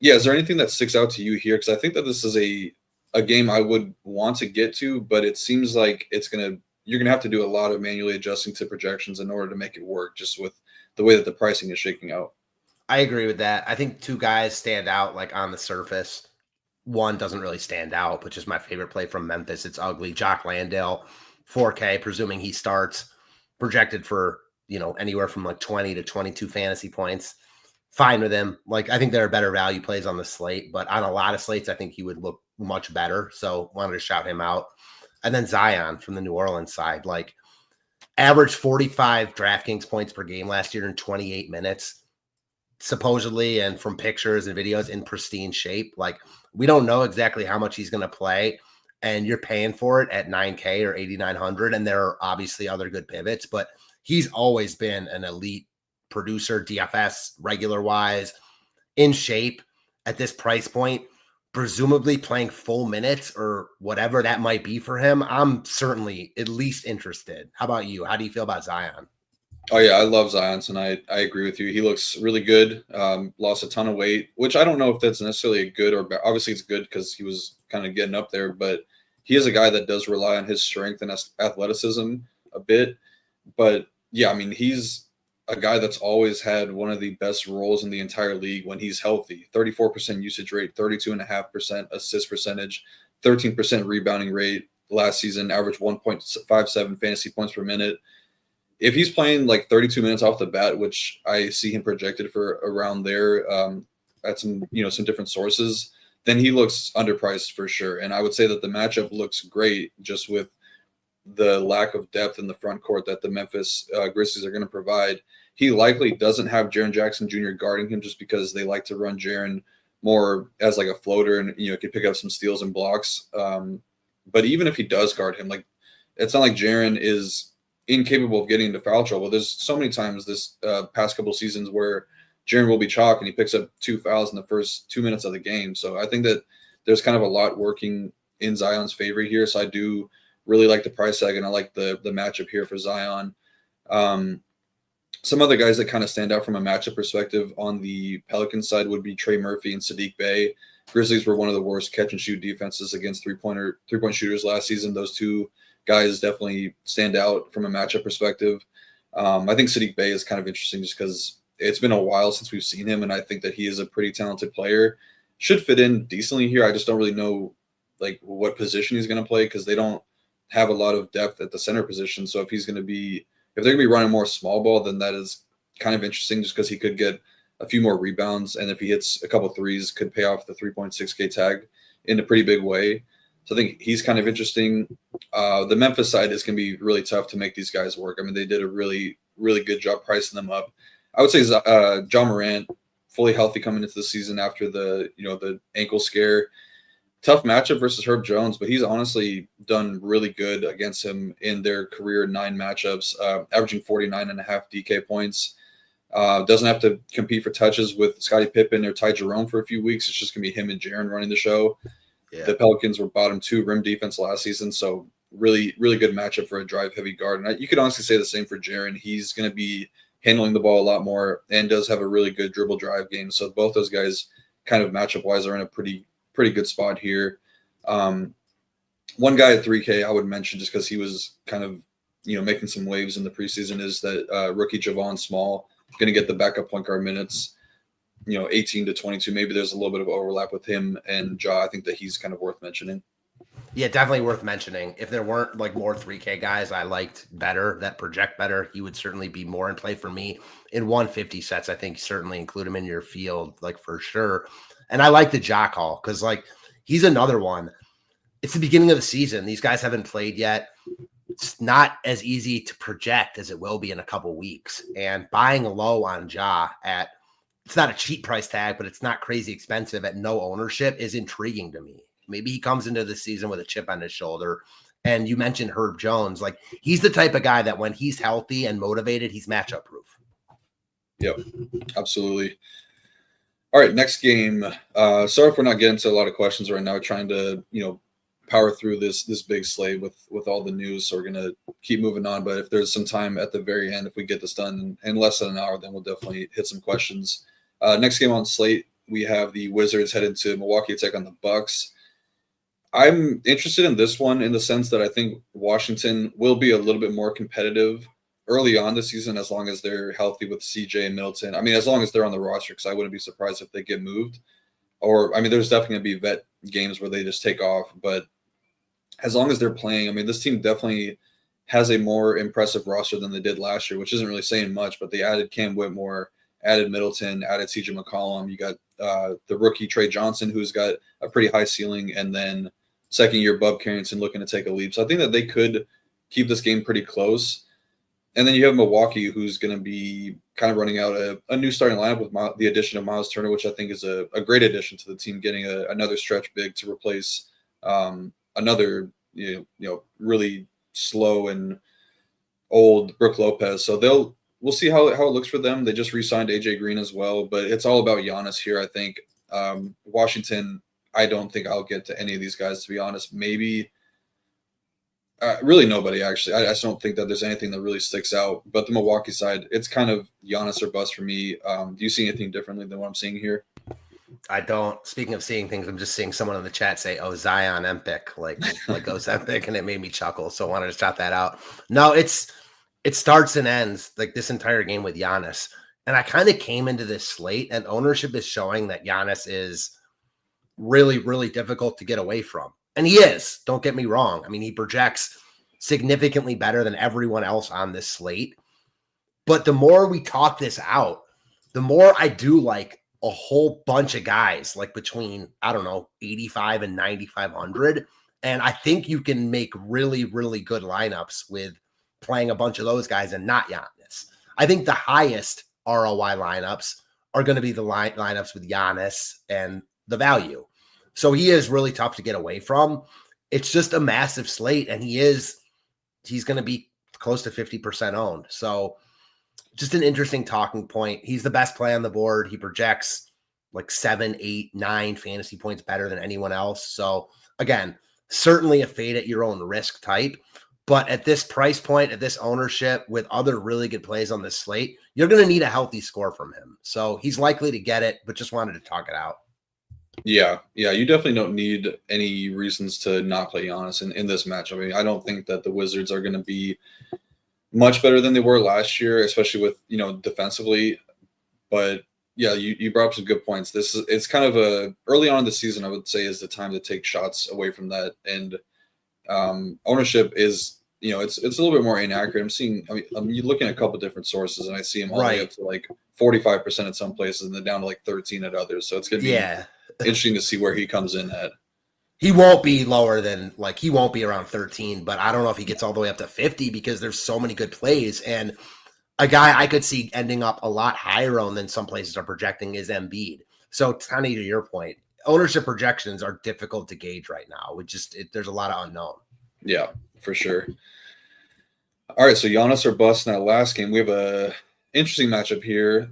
Is there anything that sticks out to you here? Because I think that this is a game I would want to get to, but it seems like you're going to have to do a lot of manually adjusting to projections in order to make it work, just with the way that the pricing is shaking out. I agree with that. I think 2 guys stand out on the surface. one doesn't really stand out, but just my favorite play from Memphis. It's ugly. Jock Landale, 4K, presuming he starts, projected for, anywhere from like 20 to 22 fantasy points. Fine with him. Like, I think there are better value plays on the slate, but on a lot of slates, I think he would look much better. So wanted to shout him out. And then Zion from the New Orleans side, like averaged 45 DraftKings points per game last year in 28 minutes, supposedly, and from pictures and videos in pristine shape. Like, we don't know exactly how much he's going to play, and you're paying for it at 9K or 8,900. And there are obviously other good pivots, but he's always been an elite producer, DFS, regular wise, in shape at this price point, presumably playing full minutes or whatever that might be for him. I'm certainly at least interested. How about you? How do you feel about Zion? Oh yeah, I love Zion tonight. I agree with you. He looks really good. Lost a ton of weight, which I don't know if that's necessarily a good or bad. Obviously it's good because he was kind of getting up there, but he is a guy that does rely on his strength and athleticism a bit. But yeah, I mean, he's a guy that's always had one of the best roles in the entire league when he's healthy. 34% usage rate, 32.5% assist percentage, 13% rebounding rate last season, average 1.57 fantasy points per minute. If he's playing like 32 minutes off the bat, which I see him projected for around there at some different sources, then he looks underpriced for sure. And I would say that the matchup looks great just with the lack of depth in the front court that the Memphis Grizzlies are going to provide. He likely doesn't have Jaren Jackson Jr. guarding him just because they like to run Jaren more as like a floater and, can pick up some steals and blocks. But even if he does guard him, like, it's not like Jaren is incapable of getting into foul trouble. There's so many times this past couple seasons where Jaren will be chalk and he picks up 2 fouls in the first 2 minutes of the game. So I think that there's kind of a lot working in Zion's favor here. So I do really like the price tag, and I like the matchup here for Zion. Some other guys that kind of stand out from a matchup perspective on the Pelicans side would be Trey Murphy and Sadiq Bey. Grizzlies were one of the worst catch and shoot defenses against three-point shooters last season. Those two guys definitely stand out from a matchup perspective. I think Sadiq Bey is kind of interesting just because it's been a while since we've seen him, and I think that he is a pretty talented player. Should fit in decently here. I just don't really know like what position he's going to play because they don't have a lot of depth at the center position. So if they're going to be running more small ball, then that is kind of interesting just because he could get a few more rebounds. And if he hits a couple threes, could pay off the 3.6K tag in a pretty big way. So I think he's kind of interesting. The Memphis side is going to be really tough to make these guys work. I mean, they did a really, really good job pricing them up. I would say John Morant, fully healthy coming into the season after the ankle scare. Tough matchup versus Herb Jones, but he's honestly done really good against him in their career 9 matchups, averaging 49.5 DK points. Doesn't have to compete for touches with Scottie Pippen or Ty Jerome for a few weeks. It's just going to be him and Jaren running the show. Yeah. The Pelicans were bottom 2 rim defense last season, so really, really good matchup for a drive-heavy guard. And you could honestly say the same for Jaren. He's going to be handling the ball a lot more and does have a really good dribble drive game. So both those guys kind of matchup-wise are in a pretty good spot here. One guy at 3K I would mention just because he was kind of making some waves in the preseason is that rookie Javon Small, going to get the backup point guard minutes, 18 to 22. Maybe there's a little bit of overlap with him and Ja. I think that he's kind of worth mentioning. Yeah, definitely worth mentioning. If there weren't like more 3K guys I liked better that project better, he would certainly be more in play for me. In 150 sets, I think certainly include him in your field, like for sure. And I like the Ja call because like he's another one. It's the beginning of the season. These guys haven't played yet. It's not as easy to project as it will be in a couple weeks. And buying low on Ja at, it's not a cheap price tag, but it's not crazy expensive at no ownership is intriguing to me. Maybe he comes into the season with a chip on his shoulder. And you mentioned Herb Jones. Like he's the type of guy that when he's healthy and motivated, he's matchup proof. Yep, absolutely. All right, next game. Sorry if we're not getting to a lot of questions right now, trying to, power through this big slate with all the news. So we're going to keep moving on. But if there's some time at the very end, if we get this done in less than an hour, then we'll definitely hit some questions. Next game on slate, we have the Wizards headed to Milwaukee to take on the Bucks. I'm interested in this one in the sense that I think Washington will be a little bit more competitive early on this season as long as they're healthy with CJ and Middleton. I mean, as long as they're on the roster, because I wouldn't be surprised if they get moved. or I mean, there's definitely going to be vet games where they just take off. But as long as they're playing, I mean, this team definitely has a more impressive roster than they did last year, which isn't really saying much. But they added Cam Whitmore, added Middleton, added CJ McCollum. You got the rookie Trey Johnson, who's got a pretty high ceiling, and then second-year Bub Carrington looking to take a leap. So I think that they could keep this game pretty close. And then you have Milwaukee, who's going to be kind of running out a new starting lineup with the addition of Miles Turner, which I think is a great addition to the team, getting another stretch big to replace another really slow and old Brook Lopez. So we'll see how it looks for them. They just re-signed AJ Green as well, but it's all about Giannis here, I think. Washington, I don't think I'll get to any of these guys, to be honest. Maybe really nobody, actually. I just don't think that there's anything that really sticks out. But the Milwaukee side, it's kind of Giannis or bust for me. Do you see anything differently than what I'm seeing here? I don't. Speaking of seeing things, I'm just seeing someone in the chat say, "Oh, Zion Empic," like Ozempic, and it made me chuckle. So I wanted to shout that out. No, it starts and ends like this entire game with Giannis. And I kind of came into this slate, and ownership is showing that Giannis is really, really difficult to get away from. And he is. Don't get me wrong. I mean, he projects significantly better than everyone else on this slate. But the more we talk this out, the more I do like a whole bunch of guys, like between, I don't know, 85 and 9,500. And I think you can make really, really good lineups with playing a bunch of those guys and not Giannis. I think the highest ROI lineups are going to be the lineups with Giannis and the value. So he is really tough to get away from. It's just a massive slate, and he's going to be close to 50% owned. So just an interesting talking point. He's the best play on the board. He projects like 7, 8, 9 fantasy points better than anyone else. So again, certainly a fade at your own risk type. But at this price point, at this ownership, with other really good plays on this slate, you're going to need a healthy score from him. So he's likely to get it, but just wanted to talk it out. Yeah, you definitely don't need any reasons to not play Giannis in this match. I mean, I don't think that the Wizards are going to be much better than they were last year, especially with, defensively. But yeah, you brought up some good points. It's kind of early on in the season, I would say, is the time to take shots away from that. And ownership is, it's a little bit more inaccurate. I'm looking at a couple different sources, and I see him all the way up to like 45% at some places and then down to like 13 at others. So it's going to be interesting to see where he comes in at. He won't be lower than he won't be around 13, but I don't know if he gets all the way up to 50 because there's so many good plays. And a guy I could see ending up a lot higher owned than some places are projecting is Embiid. So kind of to your point, ownership projections are difficult to gauge right now. There's a lot of unknown. Yeah, for sure. All right, so Giannis or bust in that last game. We have a interesting matchup here.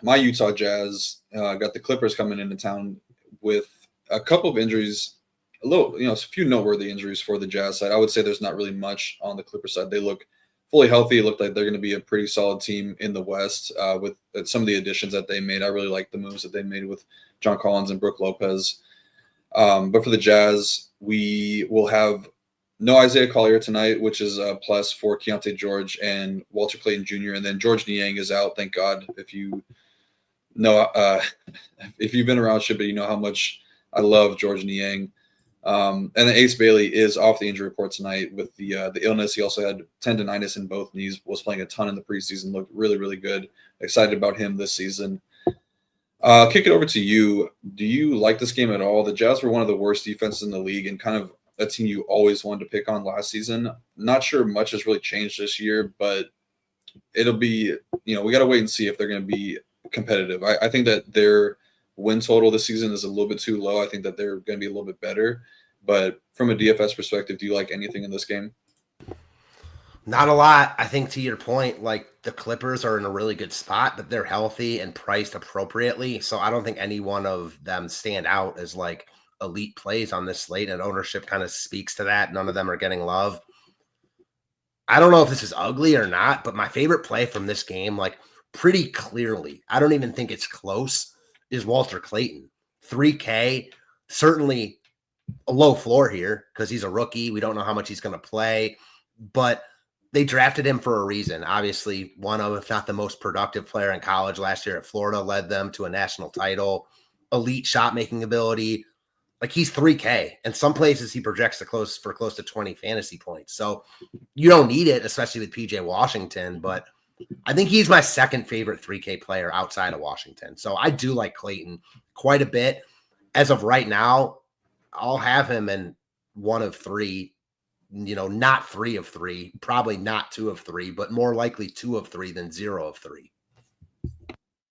My Utah Jazz got the Clippers coming into town with a couple of injuries, a few noteworthy injuries for the Jazz side. I would say there's not really much on the Clippers side. They look fully healthy. It looked like they're going to be a pretty solid team in the West with some of the additions that they made. I really like the moves that they made with John Collins and Brook Lopez. But for the Jazz, we will have no Isaiah Collier tonight, which is a plus for Keontae George and Walter Clayton Jr. And then George Niang is out. Thank God. If you've been around SHIPIT, you know how much I love George Niang. And then Ace Bailey is off the injury report tonight with the illness. He also had tendonitis in both knees, was playing a ton in the preseason, looked really, really good. Excited about him this season. Kick it over to you. Do you like this game at all? The Jazz were one of the worst defenses in the league and kind of a team you always wanted to pick on last season. Not sure much has really changed this year, but it'll be, we got to wait and see if they're going to be competitive. I think that their win total this season is a little bit too low. I think that they're going to be a little bit better. But from a DFS perspective, do you like anything in this game? Not a lot. I think to your point, the Clippers are in a really good spot, but they're healthy and priced appropriately. So I don't think any one of them stand out as elite plays on this slate, and ownership kind of speaks to that. None of them are getting love. I don't know if this is ugly or not, but my favorite play from this game, pretty clearly, I don't even think it's close, is Walter Clayton. 3K, certainly a low floor here because he's a rookie. We don't know how much he's going to play, but they drafted him for a reason. Obviously, one of, if not the most productive player in college last year at Florida, led them to a national title. elite shot making ability. Like he's 3K, and some places he projects close to 20 fantasy points. So you don't need it, especially with PJ Washington. But I think he's my second favorite 3K player outside of Washington. So I do like Clayton quite a bit. As of right now, I'll have him in 1 of 3. Not 3 of 3, probably not 2 of 3, but more likely 2 of 3 than 0 of 3.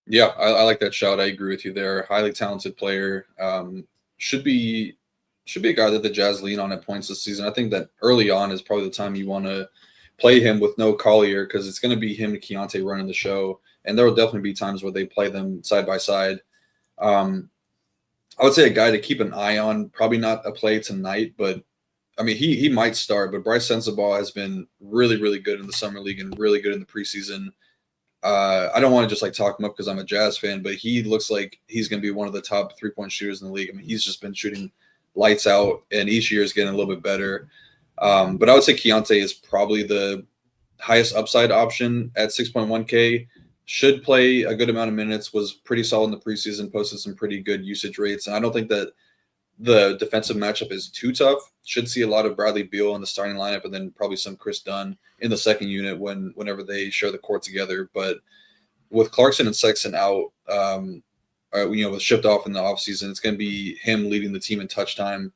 Yeah, I like that shout. I agree with you there. Highly talented player. Should be a guy that the Jazz lean on at points this season. I think that early on is probably the time you want to play him with no Collier, because it's going to be him and Keontae running the show, and there will definitely be times where they play them side by side. I would say a guy to keep an eye on, probably not a play tonight, but I mean, he might start, but Bryce Sensabaugh has been really, really good in the summer league and really good in the preseason. I don't want to just like talk him up because I'm a Jazz fan, but he looks like he's going to be one of the top 3-point shooters in the league. I mean, he's just been shooting lights out, and each year is getting a little bit better. But I would say Keontae is probably the highest upside option at 6.1K. Should play a good amount of minutes, was pretty solid in the preseason, posted some pretty good usage rates. And I don't think that the defensive matchup is too tough. Should see a lot of Bradley Beal in the starting lineup, and then probably some Chris Dunn in the second unit whenever they share the court together. But with Clarkson and Sexton out, was shipped off in the offseason, it's going to be him leading the team in touch time.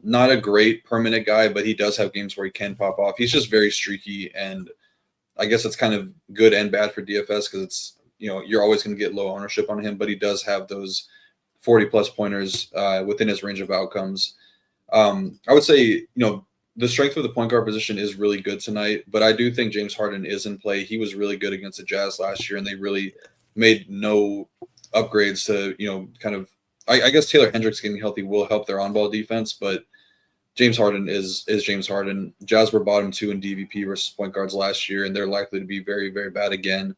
Not a great per minute guy, but he does have games where he can pop off. He's just very streaky, and I guess it's kind of good and bad for DFS because it's, you're always going to get low ownership on him, but he does have those 40-plus pointers within his range of outcomes. I would say, the strength of the point guard position is really good tonight, but I do think James Harden is in play. He was really good against the Jazz last year, and they really made no upgrades to, kind of – I guess Taylor Hendricks getting healthy will help their on-ball defense, but James Harden is James Harden. Jazz were bottom 2 in DVP versus point guards last year, and they're likely to be very, very bad again.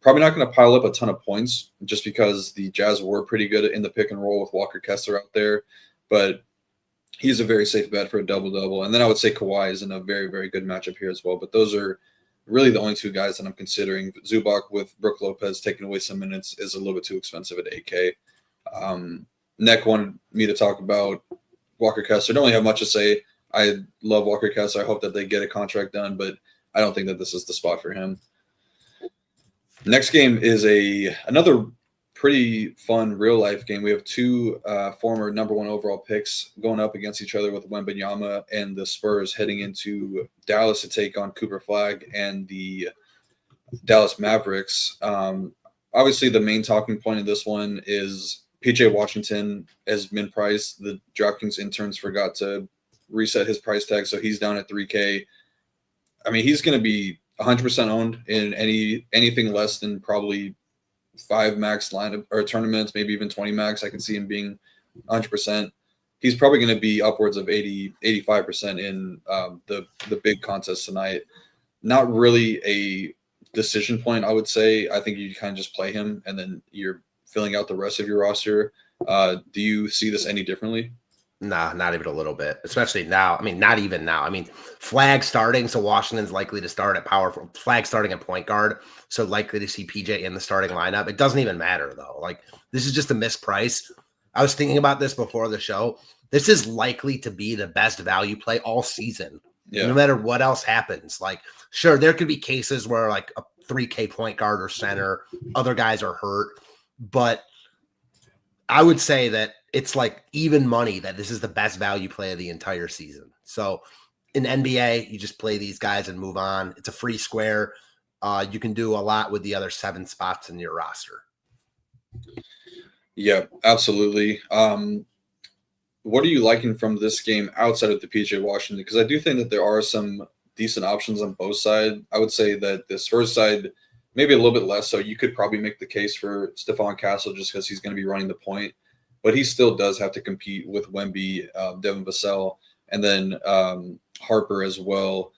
Probably not going to pile up a ton of points just because the Jazz were pretty good in the pick and roll with Walker Kessler out there, but he's a very safe bet for a double-double. And then I would say Kawhi is in a very, very good matchup here as well, but those are really the only 2 guys that I'm considering. Zubac with Brook Lopez taking away some minutes is a little bit too expensive at 8K. Neck wanted me to talk about Walker Kessler. Don't really have much to say. I love Walker Kessler. I hope that they get a contract done, but I don't think that this is the spot for him. Next game is another pretty fun real-life game. We have 2 former number 1 overall picks going up against each other with Wembanyama and the Spurs heading into Dallas to take on Cooper Flagg and the Dallas Mavericks. Obviously, the main talking point of this one is PJ Washington as min price. The DraftKings interns forgot to reset his price tag, so he's down at 3K. I mean, he's going to be 100% owned in anything less than probably 5 max lineup or tournaments, maybe even 20 max. I can see him being 100%. He's probably going to be upwards of 85% in the big contest tonight. Not really a decision point, I would say. I think you kind of just play him, and then you're filling out the rest of your roster. Do you see this any differently? Nah, not even a little bit, especially now. I mean, not even now. I mean, Flagg starting, so Washington's likely to start at power. Flagg starting at point guard, so likely to see PJ in the starting lineup. It doesn't even matter, though. Like, this is just a misprice. I was thinking about this before the show. This is likely to be the best value play all season, no matter what else happens. Like, sure, there could be cases where, like, a 3K point guard or center, other guys are hurt, but I would say that it's like even money that this is the best value play of the entire season. So in NBA, you just play these guys and move on. It's a free square. You can do a lot with the other 7 spots in your roster. Yeah, absolutely. What are you liking from this game outside of the PJ Washington? Because I do think that there are some decent options on both sides. I would say that this first side, maybe a little bit less so. You could probably make the case for Stephon Castle just because he's going to be running the point. But he still does have to compete with Wemby, Devin Vassell, and then Harper as well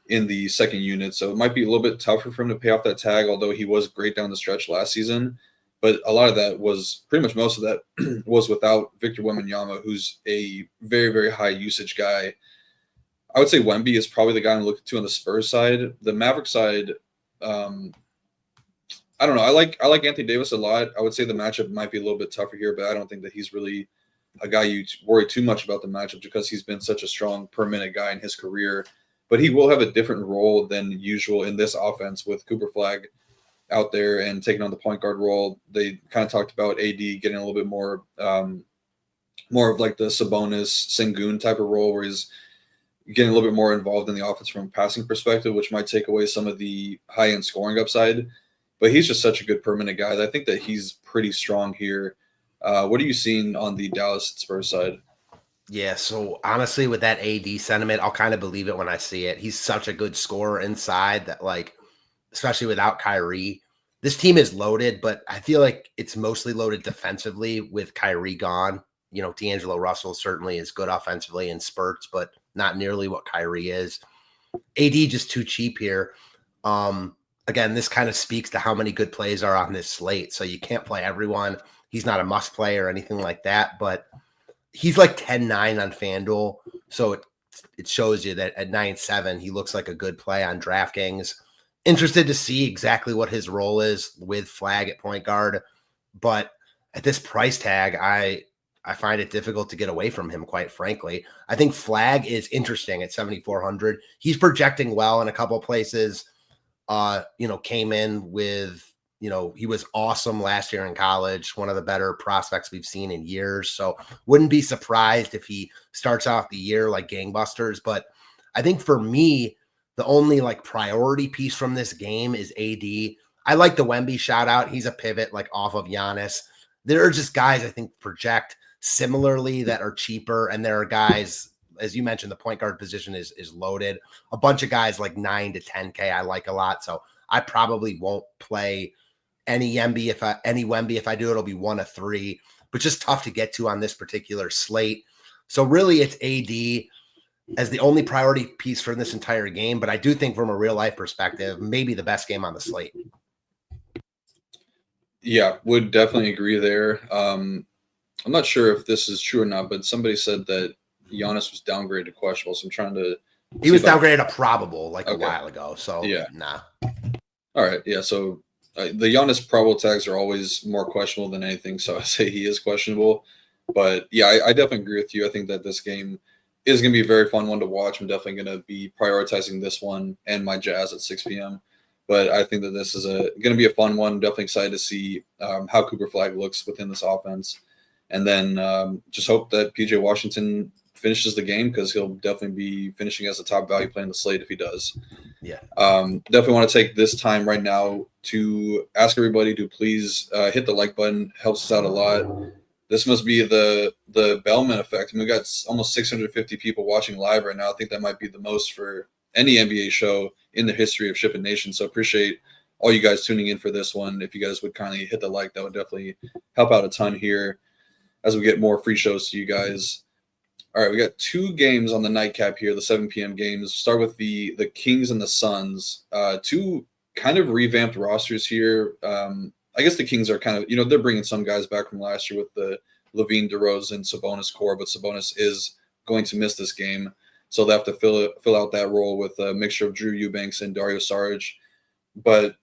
in the second unit. So it might be a little bit tougher for him to pay off that tag, although he was great down the stretch last season. But a lot of that was pretty much most of that was without Victor Wembanyama, who's a very, very high usage guy. I would say Wemby is probably the guy I'm looking to on the Spurs side. The Mavericks side, I don't know. I like Anthony Davis a lot. I would say the matchup might be a little bit tougher here, but I don't think that he's really a guy you worry too much about the matchup because he's been such a strong per minute guy in his career. But he will have a different role than usual in this offense with Cooper Flag out there and taking on the point guard role. They kind of talked about AD getting a little bit more of like the Sabonis Sengun type of role where he's getting a little bit more involved in the offense from a passing perspective, which might take away some of the high-end scoring upside. But he's just such a good per minute guy. I think that he's pretty strong here. What are you seeing on the Dallas Spurs side? Yeah, so honestly, with that AD sentiment, I'll kind of believe it when I see it. He's such a good scorer inside that, like, especially without Kyrie, this team is loaded, but I feel like it's mostly loaded defensively with Kyrie gone. You know, D'Angelo Russell certainly is good offensively in spurts, but not nearly what Kyrie is. AD just too cheap here. Again, this kind of speaks to how many good plays are on this slate. So you can't play everyone. He's not a must play or anything like that, but he's like 10-9 on FanDuel. So it shows you that at 9-7, he looks like a good play on DraftKings. Interested to see exactly what his role is with Flag at point guard. But at this price tag, I find it difficult to get away from him, quite frankly. I think Flag is interesting at 7,400. He's projecting well in a couple of places. Came in with, he was awesome last year in college, one of the better prospects we've seen in years. So wouldn't be surprised if he starts off the year like gangbusters. But I think for me, the only like priority piece from this game is AD. I like the Wemby shout out. He's a pivot like off of Giannis. There are just guys I think project similarly that are cheaper. And there are guys, as you mentioned, the point guard position is loaded. A bunch of guys like 9 to 10K I like a lot. So I probably won't play any Wemby. If I do, it'll be 1 of 3, but just tough to get to on this particular slate. So really it's AD as the only priority piece for this entire game. But I do think from a real life perspective, maybe the best game on the slate. Yeah, would definitely agree there. I'm not sure if this is true or not, but somebody said that Giannis was downgraded to questionable. So I'm trying to. He was downgraded to probable a while ago. So yeah, nah. All right, yeah. So the Giannis probable tags are always more questionable than anything. So I say he is questionable. But yeah, I definitely agree with you. I think that this game is going to be a very fun one to watch. I'm definitely going to be prioritizing this one and my Jazz at 6 p.m. But I think that this is going to be a fun one. I'm definitely excited to see how Cooper Flag looks within this offense. And then just hope that PJ Washington finishes the game because he'll definitely be finishing as a top value play in the slate if he does. Yeah. Definitely want to take this time right now to ask everybody to please hit the like button. Helps us out a lot. This must be the Belman effect. I mean, we got almost 650 people watching live right now. I think that might be the most for any NBA show in the history of SHIPIT Nation. So appreciate all you guys tuning in for this one. If you guys would kindly hit the like, that would definitely help out a ton here as we get more free shows to you guys. All right, we got 2 games on the nightcap here, the 7 p.m. games. Start with the Kings and the Suns. 2 kind of revamped rosters here. I guess the Kings are kind of, they're bringing some guys back from last year with the Levine, DeRozan, Sabonis core, but Sabonis is going to miss this game. So they have to fill out that role with a mixture of Drew Eubanks and Dario Saric. But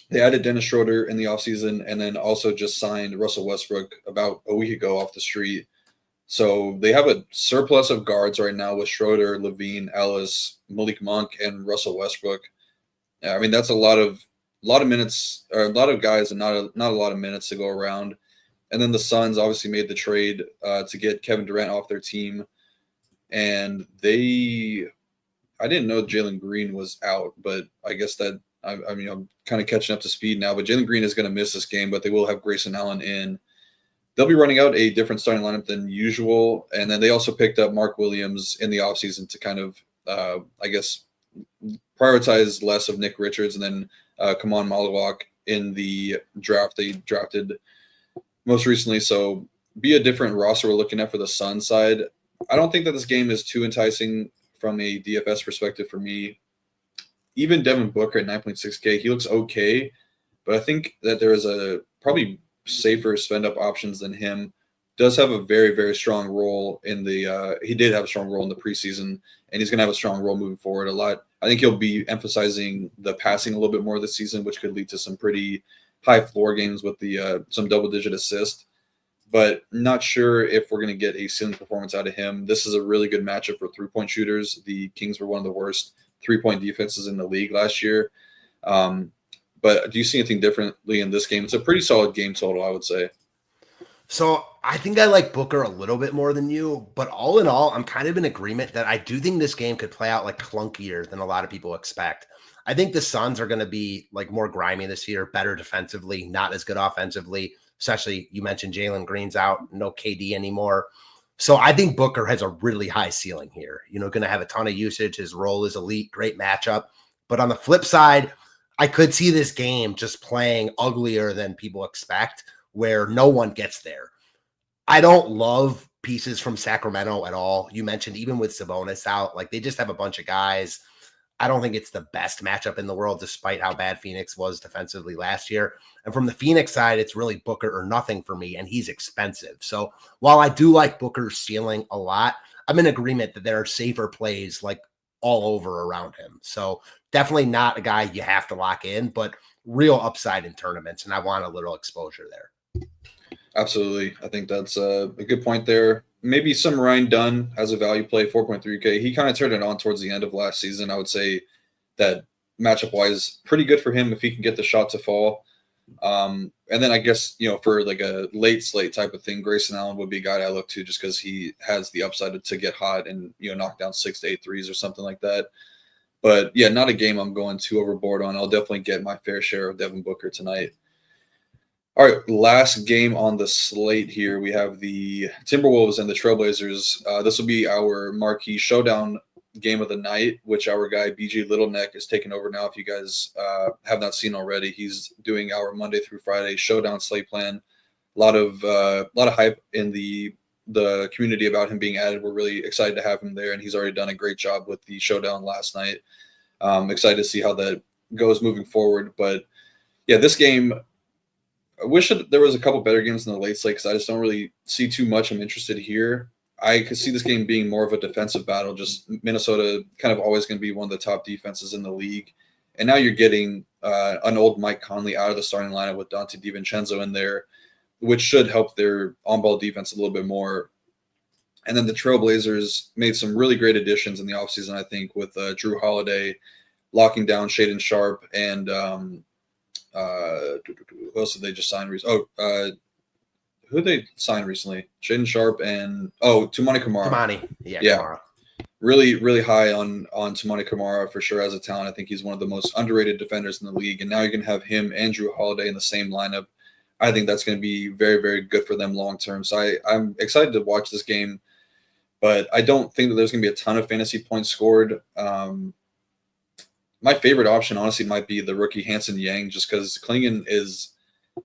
they added Dennis Schroeder in the offseason and then also just signed Russell Westbrook about a week ago off the street. So they have a surplus of guards right now with Schroeder, Levine, Ellis, Malik Monk, and Russell Westbrook. I mean, that's a lot of minutes, or a lot of guys and not a lot of minutes to go around. And then the Suns obviously made the trade to get Kevin Durant off their team. And I didn't know Jalen Green was out, but I guess that, I'm kind of catching up to speed now. But Jalen Green is going to miss this game, but they will have Grayson Allen in. They'll be running out a different starting lineup than usual. And then they also picked up Mark Williams in the offseason to kind of, prioritize less of Nick Richards, and then Kaman Malawak in the draft they drafted most recently. So be a different roster we're looking at for the Sun side. I don't think that this game is too enticing from a DFS perspective for me. Even Devin Booker at 9.6K, he looks okay, but I think that there is a probably safer spend up options than him. Does have a very, very strong role in the he did have a strong role in the preseason, and he's going to have a strong role moving forward a lot. I think he'll be emphasizing the passing a little bit more this season, which could lead to some pretty high floor games with the some double-digit assist, but not sure if we're going to get a ceiling performance out of him. This is a really good matchup for three-point shooters. The Kings were one of the worst three-point defenses in the league last year. But do you see anything differently in this game? It's a pretty solid game total, I would say. So I think I like Booker a little bit more than you, but all in all, I'm kind of in agreement that I do think this game could play out like clunkier than a lot of people expect. I think the Suns are going to be like more grimy this year, better defensively, not as good offensively, especially you mentioned Jalen Green's out, no KD anymore. So I think Booker has a really high ceiling here, going to have a ton of usage. His role is elite, great matchup. But on the flip side, I could see this game just playing uglier than people expect, where no one gets there. I don't love pieces from Sacramento at all. You mentioned even with Sabonis out, like they just have a bunch of guys. I don't think it's the best matchup in the world, despite how bad Phoenix was defensively last year. And from the Phoenix side, it's really Booker or nothing for me, and he's expensive. So while I do like Booker's ceiling a lot, I'm in agreement that there are safer plays like all over around him. So definitely not a guy you have to lock in, but real upside in tournaments, and I want a little exposure there. Absolutely. I think that's a good point there. Maybe some Ryan Dunn as a value play, 4.3K. He kind of turned it on towards the end of last season. I would say that matchup-wise, pretty good for him if he can get the shot to fall. And then I guess, for like a late slate type of thing, Grayson Allen would be a guy I look to just because he has the upside to get hot and, knock down 6 to 8 threes or something like that. But, yeah, not a game I'm going too overboard on. I'll definitely get my fair share of Devin Booker tonight. All right, last game on the slate here. We have the Timberwolves and the Trailblazers. This will be our marquee showdown game of the night, which our guy BG Littleneck is taking over now. If you guys have not seen already, he's doing our Monday through Friday showdown slate plan. A lot of hype in the community about him being added. We're really excited to have him there, and he's already done a great job with the showdown last night. Excited to see how that goes moving forward. But yeah, this game, I wish that there was a couple better games in the late slate because I just don't really see too much I'm interested here. I could see this game being more of a defensive battle. Just Minnesota kind of always going to be one of the top defenses in the league. And now you're getting an old Mike Conley out of the starting lineup with Dante DiVincenzo in there, which should help their on-ball defense a little bit more. And then the Trailblazers made some really great additions in the offseason, I think, with Drew Holiday locking down Shaedon Sharpe and who else did they just sign recently? Who did they sign recently? Shaedon Sharpe and Toumani Camara. Yeah. Camara. Really, really high on Toumani Camara for sure as a talent. I think he's one of the most underrated defenders in the league. And now you can have him and Drew Holiday in the same lineup. I think that's going to be very, very good for them long term. So I'm excited to watch this game, but I don't think that there's going to be a ton of fantasy points scored. My favorite option, honestly, might be the rookie Hanson Yang, just because Klingon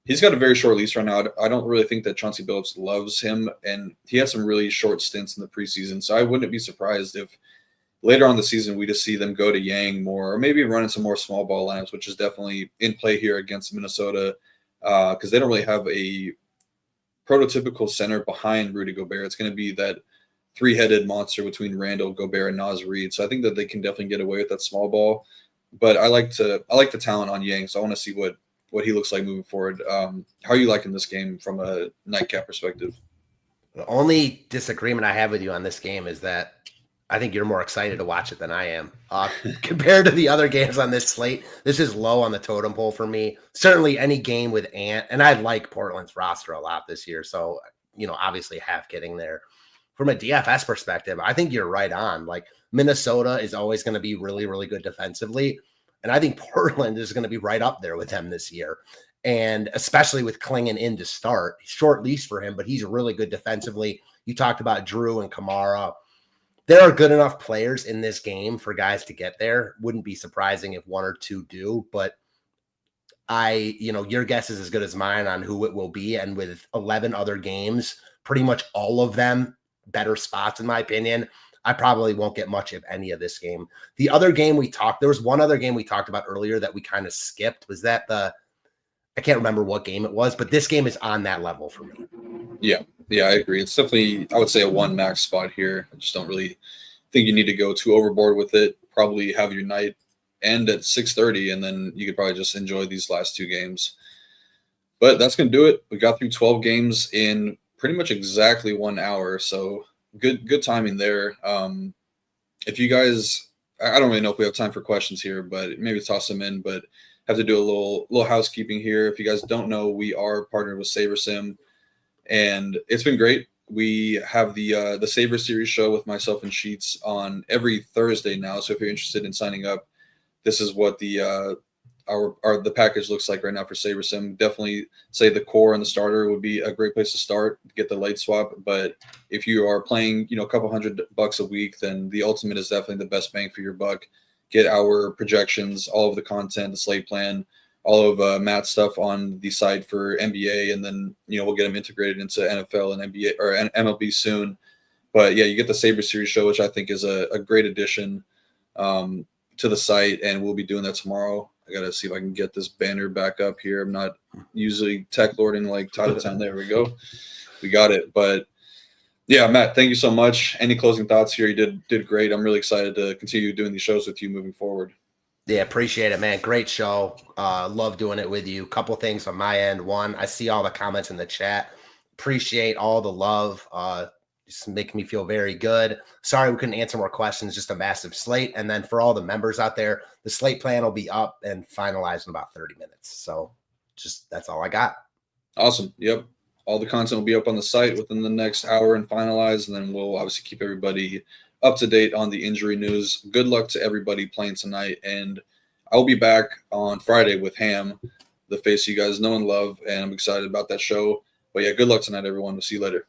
he's got a very short leash right now. I don't really think that Chauncey Billups loves him, and he had some really short stints in the preseason. So I wouldn't be surprised if later on the season we just see them go to Yang more, or maybe running some more small ball lineups, which is definitely in play here against Minnesota, because they don't really have a prototypical center behind Rudy Gobert. It's going to be that three-headed monster between Randall, Gobert, and Naz Reid. So I think that they can definitely get away with that small ball. But I like the talent on Yang, so I want to see what he looks like moving forward. How are you liking this game from a nightcap perspective? The only disagreement I have with you on this game is that I think you're more excited to watch it than I am. Compared to the other games on this slate, this is low on the totem pole for me. Certainly any game with Ant, and I like Portland's roster a lot this year, so obviously half getting there. From a DFS perspective, I think you're right on. Like Minnesota is always going to be really, really good defensively. And I think Portland is going to be right up there with them this year. And especially with Klingon in to start, short leash for him, but he's really good defensively. You talked about Drew and Kamara. There are good enough players in this game for guys to get there. Wouldn't be surprising if one or two do, but your guess is as good as mine on who it will be. And with 11 other games, pretty much all of them better spots, in my opinion, I probably won't get much of any of this game. The other game there was one other game we talked about earlier that we kind of skipped. Was that I can't remember what game it was, but this game is on that level for me. Yeah, I agree. It's definitely, I would say, a one max spot here. I just don't really think you need to go too overboard with it. Probably have your night end at 6:30, and then you could probably just enjoy these last two games. But that's going to do it. We got through 12 games in pretty much exactly 1 hour. So good timing there. If you guys, I don't really know if we have time for questions here, but maybe toss them in, but have to do a little housekeeping here. If you guys don't know, we are partnered with SaberSim, and it's been great. We have the Saber Series show with myself and Sheets on every Thursday now. So if you're interested in signing up, this is what the package looks like right now for SaberSim. Definitely say the core and the starter would be a great place to start, get the light swap. But if you are playing, a couple $100 a week, then the ultimate is definitely the best bang for your buck. Get our projections, all of the content, the slate plan, all of Matt's stuff on the site for NBA, and then we'll get them integrated into NFL and NBA or MLB soon. But yeah, you get the Saber Series show, which I think is a great addition to the site, and we'll be doing that tomorrow. I gotta see if I can get this banner back up here. I'm not usually tech lording like Title Town. There we go. We got it. But yeah, Matt, thank you so much. Any closing thoughts here? You did great. I'm really excited to continue doing these shows with you moving forward. Yeah, appreciate it, man. Great show. Love doing it with you. Couple things on my end. One, I see all the comments in the chat. Appreciate all the love. Just making me feel very good. Sorry we couldn't answer more questions. Just a massive slate. And then for all the members out there, the slate plan will be up and finalized in about 30 minutes. So that's all I got. Awesome. Yep. All the content will be up on the site within the next hour and finalized. And then we'll obviously keep everybody up to date on the injury news. Good luck to everybody playing tonight. And I'll be back on Friday with Ham, the face you guys know and love. And I'm excited about that show. But yeah, good luck tonight, everyone. We'll see you later.